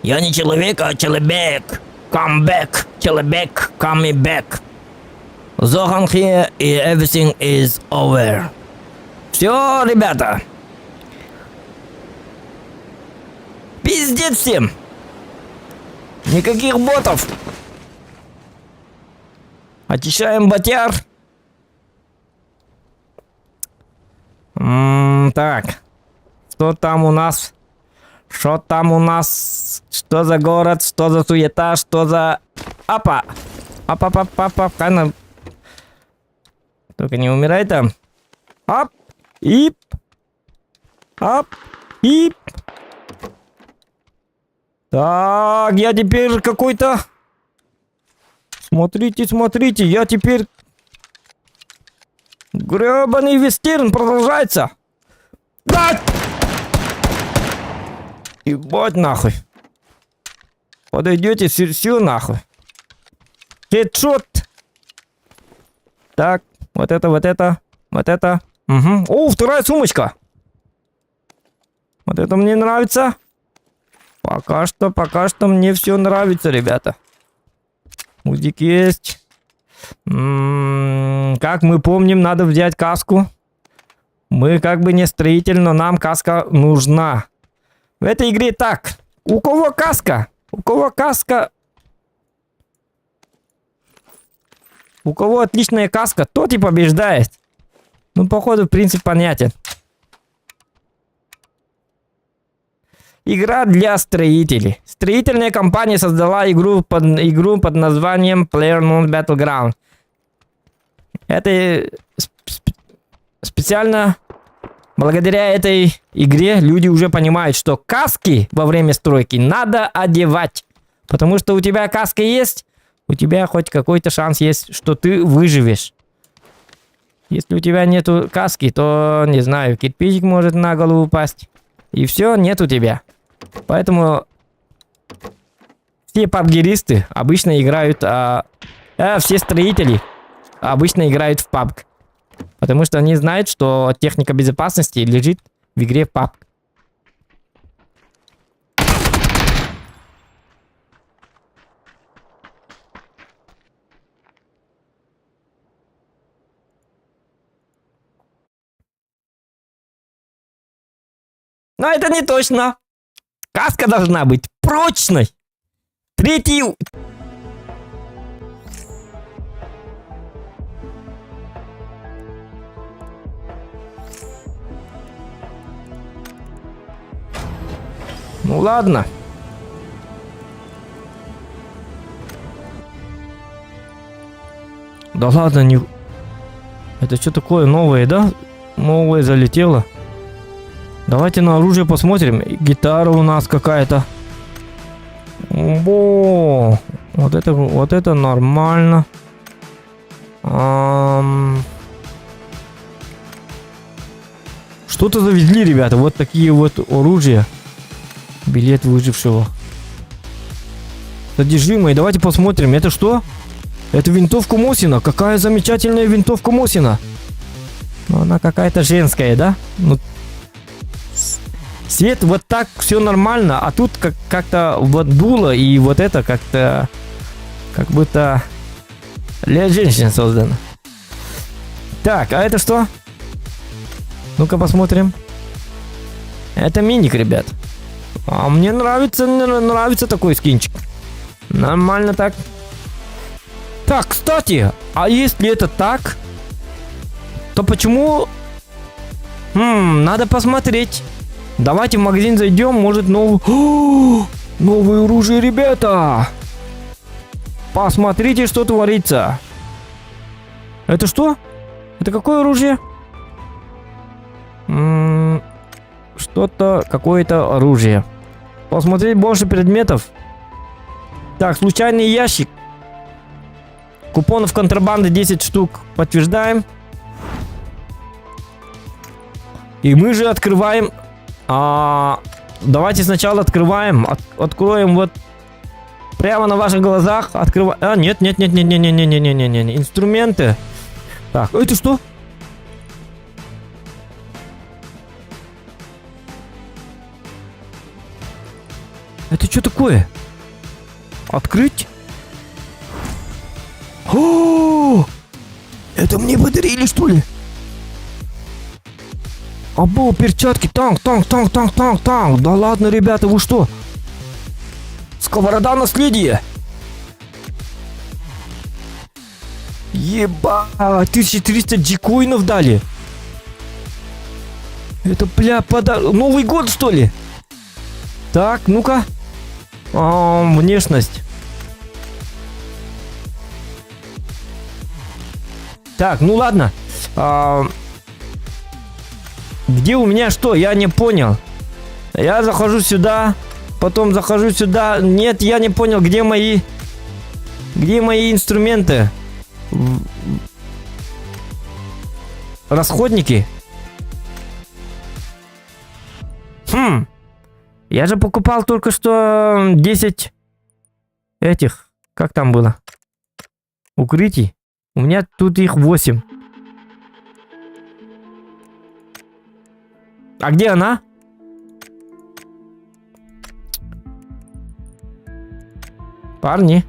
Я не человек, а человек. Come back, человек, come back. Zohan here и everything is over. Все, ребята. Пиздец всем. Никаких ботов. Очищаем ботяр. Так. Что там у нас? Что там у нас? Что за город? Что за суета? Что за... Апа! Апа-па-па-па. Только не умирай там. Ап! Ип! Ап! Ип! Так, я теперь какой-то... Смотрите, я теперь... Гребаный вестерн продолжается. Бать! Ебать нахуй. Подойдете, все нахуй. Хедшот. Так, вот это. Угу. О, вторая сумочка. Вот это мне нравится. Пока что мне все нравится, ребята. Музик есть. Как мы помним, надо взять каску. Мы как бы не строитель, но нам каска нужна. В этой игре так. У кого каска? У кого отличная каска, тот и побеждает. Ну, походу, принцип понятен. Игра для строителей. Строительная компания создала игру под названием PlayerUnknown's Battlegrounds. Это специально благодаря этой игре люди уже понимают, что каски во время стройки надо одевать. Потому что у тебя каска есть, у тебя хоть какой-то шанс есть, что ты выживешь. Если у тебя нету каски, то, не знаю, кирпичик может на голову упасть. И все, нет у тебя. Поэтому все пабгеристы обычно играют, все строители обычно играют в PUBG. Потому что они знают, что техника безопасности лежит в игре PUBG. Но это не точно. Каска должна быть прочной. Третий... Ну ладно. Да ладно, не... Это что такое новое, да? Новое залетело. Давайте на оружие посмотрим. Гитара у нас какая-то. О, вот это нормально. Что-то завезли, ребята. Вот такие вот оружия. Билет выжившего. Содержимое. Давайте посмотрим. Это что? Это винтовка Мосина. Какая замечательная винтовка Мосина. Ну, она какая-то женская, да? Ну, свет вот так все нормально, а тут как-то вот дуло и вот это как-то как будто для женщин создано. Так, а это что? Ну-ка посмотрим. Это миник, ребят. А мне нравится такой скинчик. Нормально так. Так, кстати, а если это так, то почему... надо посмотреть. Давайте в магазин зайдем, может новый... новое оружие, ребята! Посмотрите, что творится. Это что? Это какое оружие? Что-то, какое-то оружие. Посмотреть больше предметов. Так, случайный ящик. Купонов контрабанды 10 штук. Подтверждаем. И мы же открываем... давайте сначала открываем. Откроем вот прямо на ваших глазах. Открываем. Нет. Инструменты. Так, это что? Это что такое? Открыть? О! Это мне подарили, что ли? Або, перчатки, танк. Да ладно, ребята, вы что? Сковорода наследия. Еба, 1300 джикоинов дали. Это, бля, подарок. Новый год, что ли? Так, ну-ка. Внешность. Так, ну ладно. Где у меня что? Я не понял. Я захожу сюда, потом захожу сюда. Нет, я не понял, где мои инструменты? Расходники. Я же покупал только что 10 этих. Как там было? Укрытий. У меня тут их 8. А где она? Парни.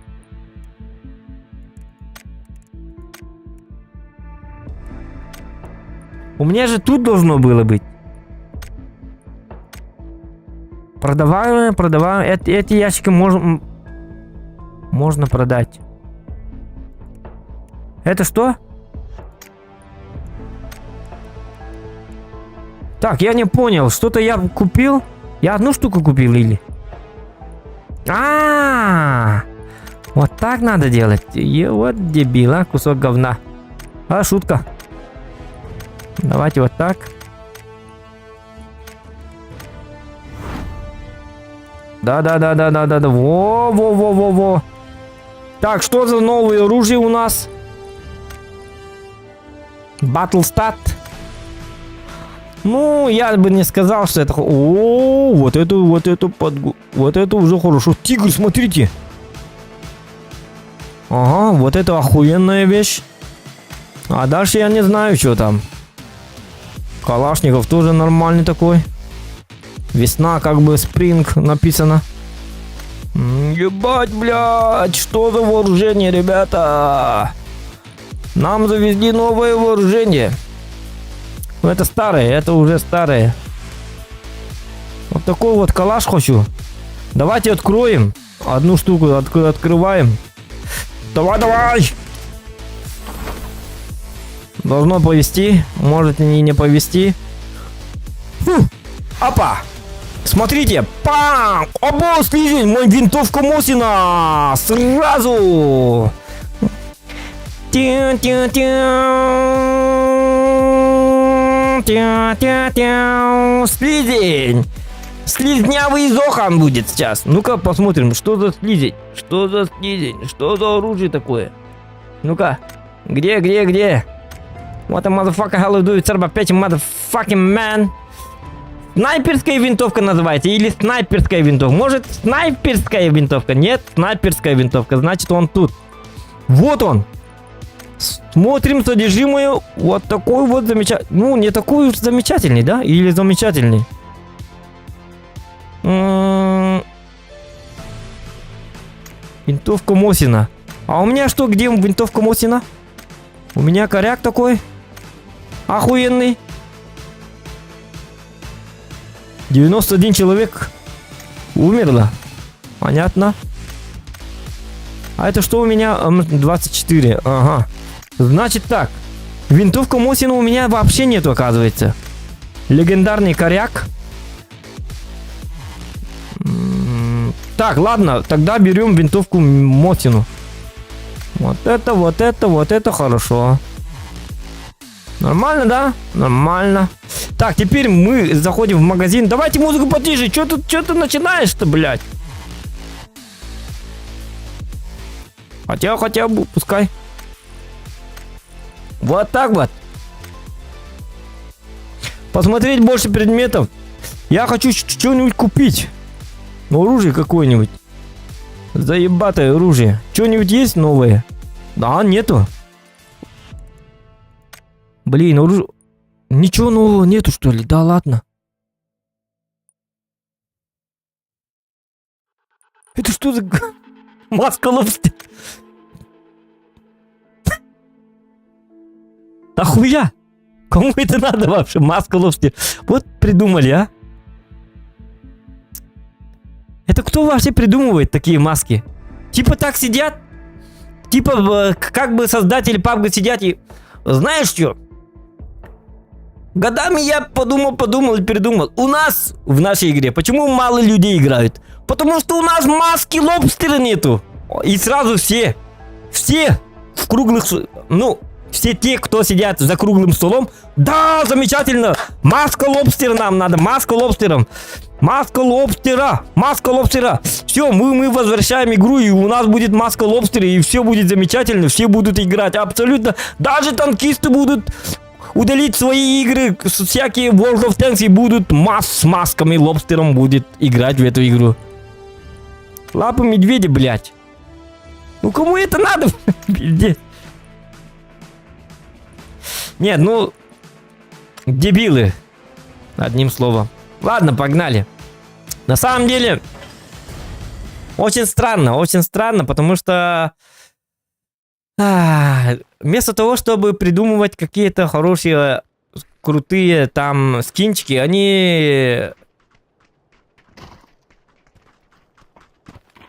У меня же тут должно было быть. Продаваем. Эти ящики можно продать. Это что? Так, я не понял. Что-то я купил. Я одну штуку купил или? Вот так надо делать. Вот дебила, кусок говна. Шутка. Давайте вот так. Да. Во. Так, что за новое оружие у нас? Battlestat. Ну, я бы не сказал, что это... вот это уже хорошо. Тигр, смотрите. Ага, вот это охуенная вещь. А дальше я не знаю, что там. Калашников тоже нормальный такой. Весна, как бы спринг написано. Ебать, блядь, что за вооружение, ребята? Нам завезли новое вооружение. Ну, это старое, это уже старое. Вот такой вот калаш хочу. Давайте откроем. Одну штуку открываем. Давай, давай! Должно повести. Может и не повести. Опа! Смотрите! Пам! Оба, слизень! Мой винтовка Мосина! Сразу! Слизень! Слизнявый Зохан будет сейчас. Ну-ка посмотрим, что за слизень? Что за слизень? Что за оружие такое? Ну-ка. Где? What a motherfucker, how do you serve 5 motherfucking man? Снайперская винтовка называется или снайперская винтовка? Может, снайперская винтовка? Нет, снайперская винтовка. Значит, он тут. Вот он. Смотрим содержимое. Вот такой вот замечательный. Ну, не такой уж замечательный, да? Или замечательный? Винтовка Мосина. А у меня что? Где винтовка Мосина? У меня коряк такой. Охуенный. 91 человек умерло. Понятно. А это что у меня? 24. Ага. Значит так. Винтовка Мосина у меня вообще нету, оказывается. Легендарный коряк. Так, ладно. Тогда берем винтовку Мосину. Вот это хорошо. Нормально, да? Нормально. Так, теперь мы заходим в магазин. Давайте музыку потише. Что ты начинаешь-то, блядь? Хотя бы, пускай. Вот так вот. Посмотреть больше предметов. Я хочу что-нибудь купить. Ну, оружие какое-нибудь. Заебатое оружие. Что-нибудь есть новое? Да, нету. Блин, оружие... Ничего нового нету, что ли? Да ладно. Это что за... Маска лобстера? Ахуя? Кому это надо вообще? Маска лобстера. Вот придумали, а? Это кто вообще придумывает такие маски? Типа так сидят? Типа как бы создатели PUBG сидят и... Знаешь что? Годами я подумал и передумал. У нас в нашей игре почему мало людей играют? Потому что у нас маски лобстера нету. И сразу все в круглых... Ну, все те, кто сидят за круглым столом. Да, замечательно. Маска лобстера нам надо. Маска лобстера. Маска лобстера. Маска лобстера. Все, мы возвращаем игру, и у нас будет маска лобстера, и все будет замечательно. Все будут играть абсолютно. Даже танкисты будут... удалить свои игры, всякие World of Tanks, и будут с масками лобстером будет играть в эту игру. Лапы медведя, блядь. Ну кому это надо? Нет, ну... Дебилы. Одним словом. Ладно, погнали. На самом деле... Очень странно, потому что... Вместо того, чтобы придумывать какие-то хорошие, крутые там скинчики, они...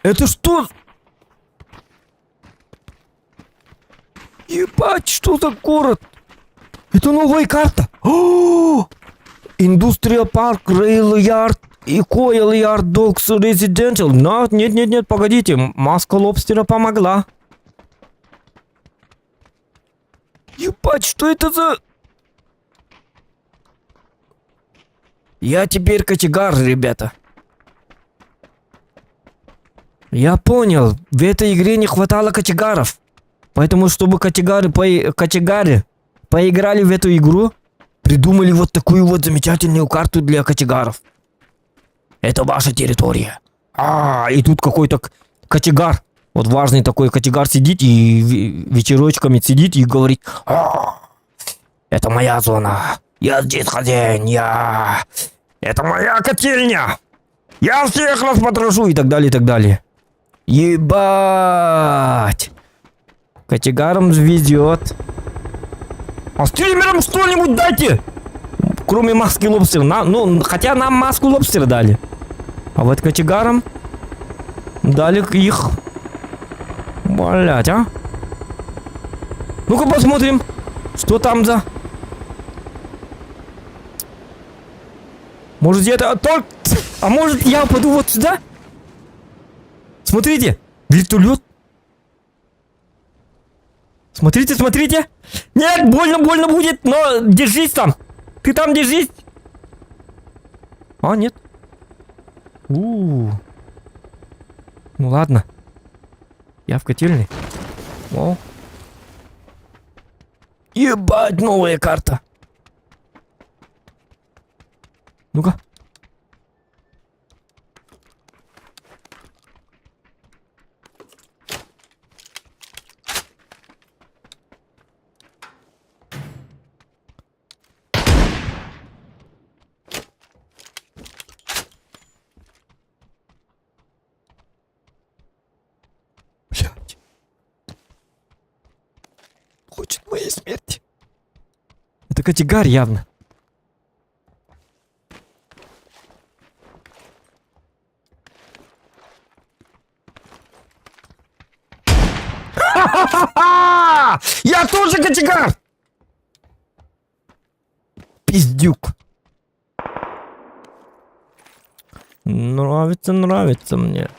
Это что? Ебать, что за город? Это новая карта. Индустриал парк, Рейл Ярд и Койл Ярд Докс Резиденциал. Нет, погодите, маска лобстера помогла. Ебать, что это за... Я теперь кочегар, ребята. Я понял, в этой игре не хватало кочегаров. Поэтому, чтобы кочегары поиграли в эту игру, придумали вот такую вот замечательную карту для кочегаров. Это ваша территория. И тут какой-то кочегар. Вот важный такой категор сидит и вечерочками сидит и говорит: это моя зона, я здесь хозяин, это моя котельня, я всех распотрошу и так далее, и так далее. Ебать! Категарам везет. А стримерам что-нибудь дайте! Кроме маски лобстера. Ну, хотя нам маску лобстера дали. А вот категарам дали их. Блять, а? Ну-ка посмотрим, что там за... Может где-то... А может я упаду вот сюда? Смотрите, вертолет. Смотрите, смотрите. Нет, больно будет, но держись там. Ты там держись. А, нет. Ну ладно. Я в котельной. О. Ебать, новая карта. Ну-ка. Блядь. Хочет моей смерти. Это категар явно. Я тоже категар! Пиздюк. Нравится мне.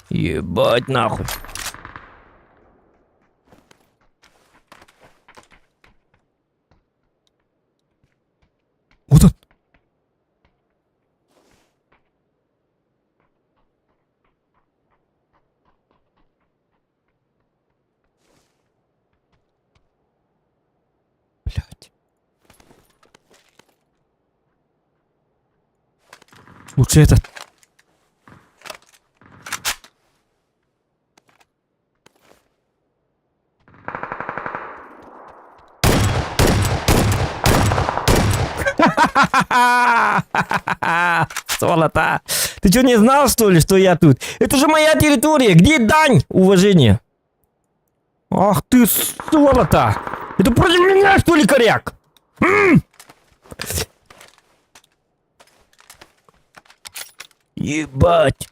Ебать нахуй. Вот он. Блядь. Лучше этот. Золото. Ты что, не знал, что ли, что я тут? Это же моя территория. Где дань уважения? Ах ты, золото. Это против меня, что ли, коряк? Ебать.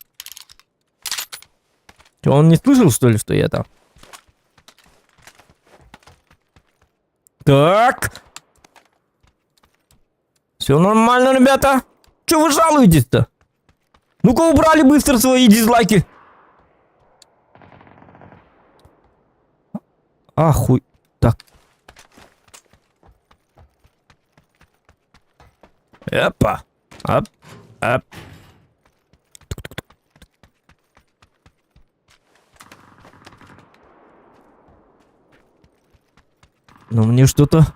Что, он не слышал, что ли, что я там? Так. Все нормально, ребята. Че вы жалуетесь-то? Ну-ка убрали быстро свои дизлайки. Ахуй. Так. Опа. Оп. Оп. Ну мне что-то...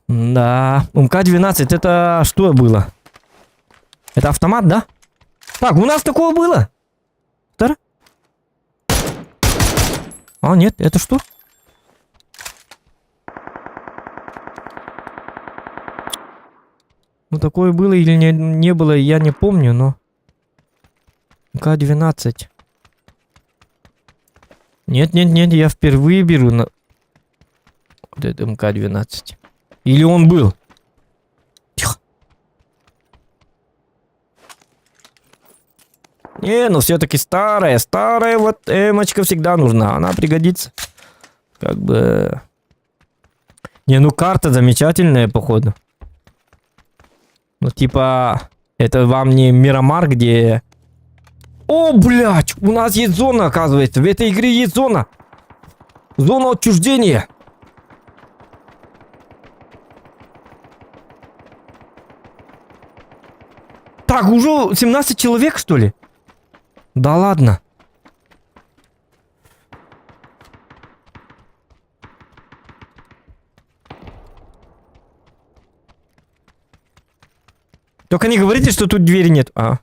Да. МК-12 это что было? Это автомат, да? Так, у нас такое было. Второе? А, нет, это что? Ну, такое было или не было, я не помню, но... МК-12. Нет, я впервые беру на... Вот это МК-12. Или он был? Тихо. Не, ну все-таки старая вот эмочка всегда нужна, она пригодится. Как бы... Не, ну карта замечательная, походу. Ну типа, это вам не Мирамар, где... О, блядь, у нас есть зона, оказывается, в этой игре есть зона. Зона отчуждения. Так, уже 17 человек, что ли? Да ладно. Только не говорите, что тут двери нет. А.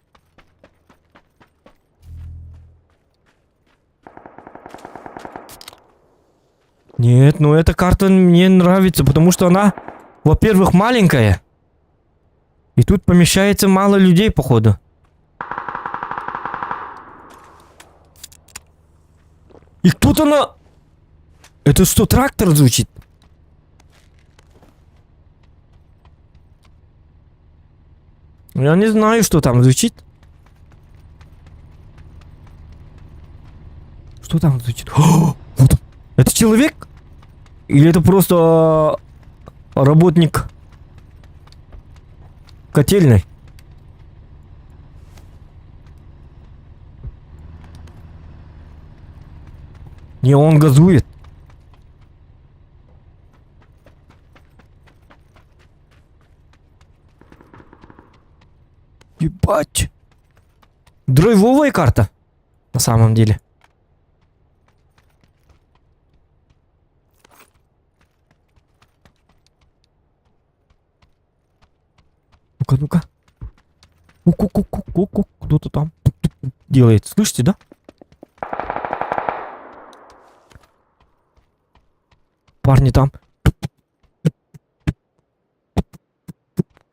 Нет, ну эта карта мне нравится, потому что она, во-первых, маленькая. И тут помещается мало людей, походу. И кто-то на... Это что, трактор звучит? Я не знаю, что там звучит. Что там звучит? О, вот он. Это человек? Или это просто работник котельной? Не, он газует. Ебать. Драйвовая карта. На самом деле. Ну-ка, ну-ка. Ку-ку-ку-ку-ку. Кто-то там делает. Слышите, да? Парни там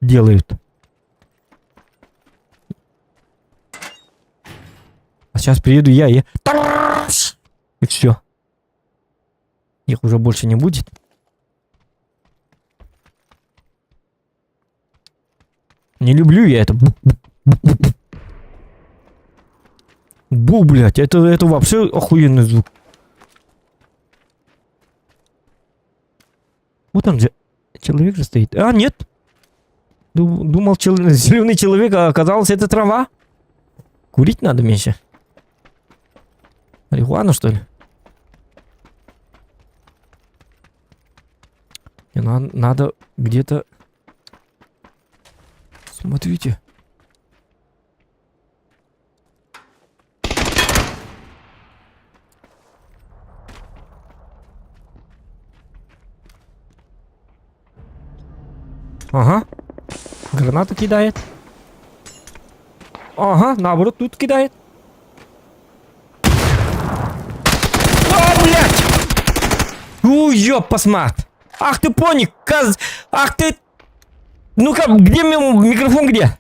делают. А сейчас приеду я и... И все. Их уже больше не будет. Не люблю я это. Бу, блядь, это вообще охуенный звук. Вот он же. Человек же стоит. А, нет. Думал, зеленый человек, а оказалось, это трава. Курить надо меньше. Марихуану, что ли? Не, надо где-то... Смотрите. Ага. Гранату кидает. Ага, наоборот, тут кидает. А, блядь! Ой, ёпасмат! Ах ты пони, Ах ты... Ну-ка, где микрофон, где?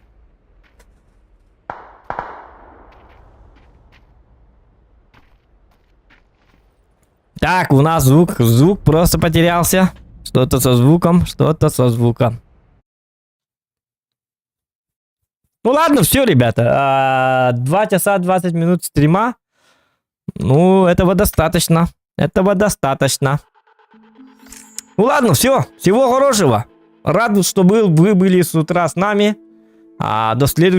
Так, у нас звук просто потерялся. Что-то со звуком. Ну ладно, все, ребята. 2 часа 20 минут стрима. Ну, этого достаточно. Ну ладно, все. Всего хорошего. Рад, что вы были с утра с нами. До следующего.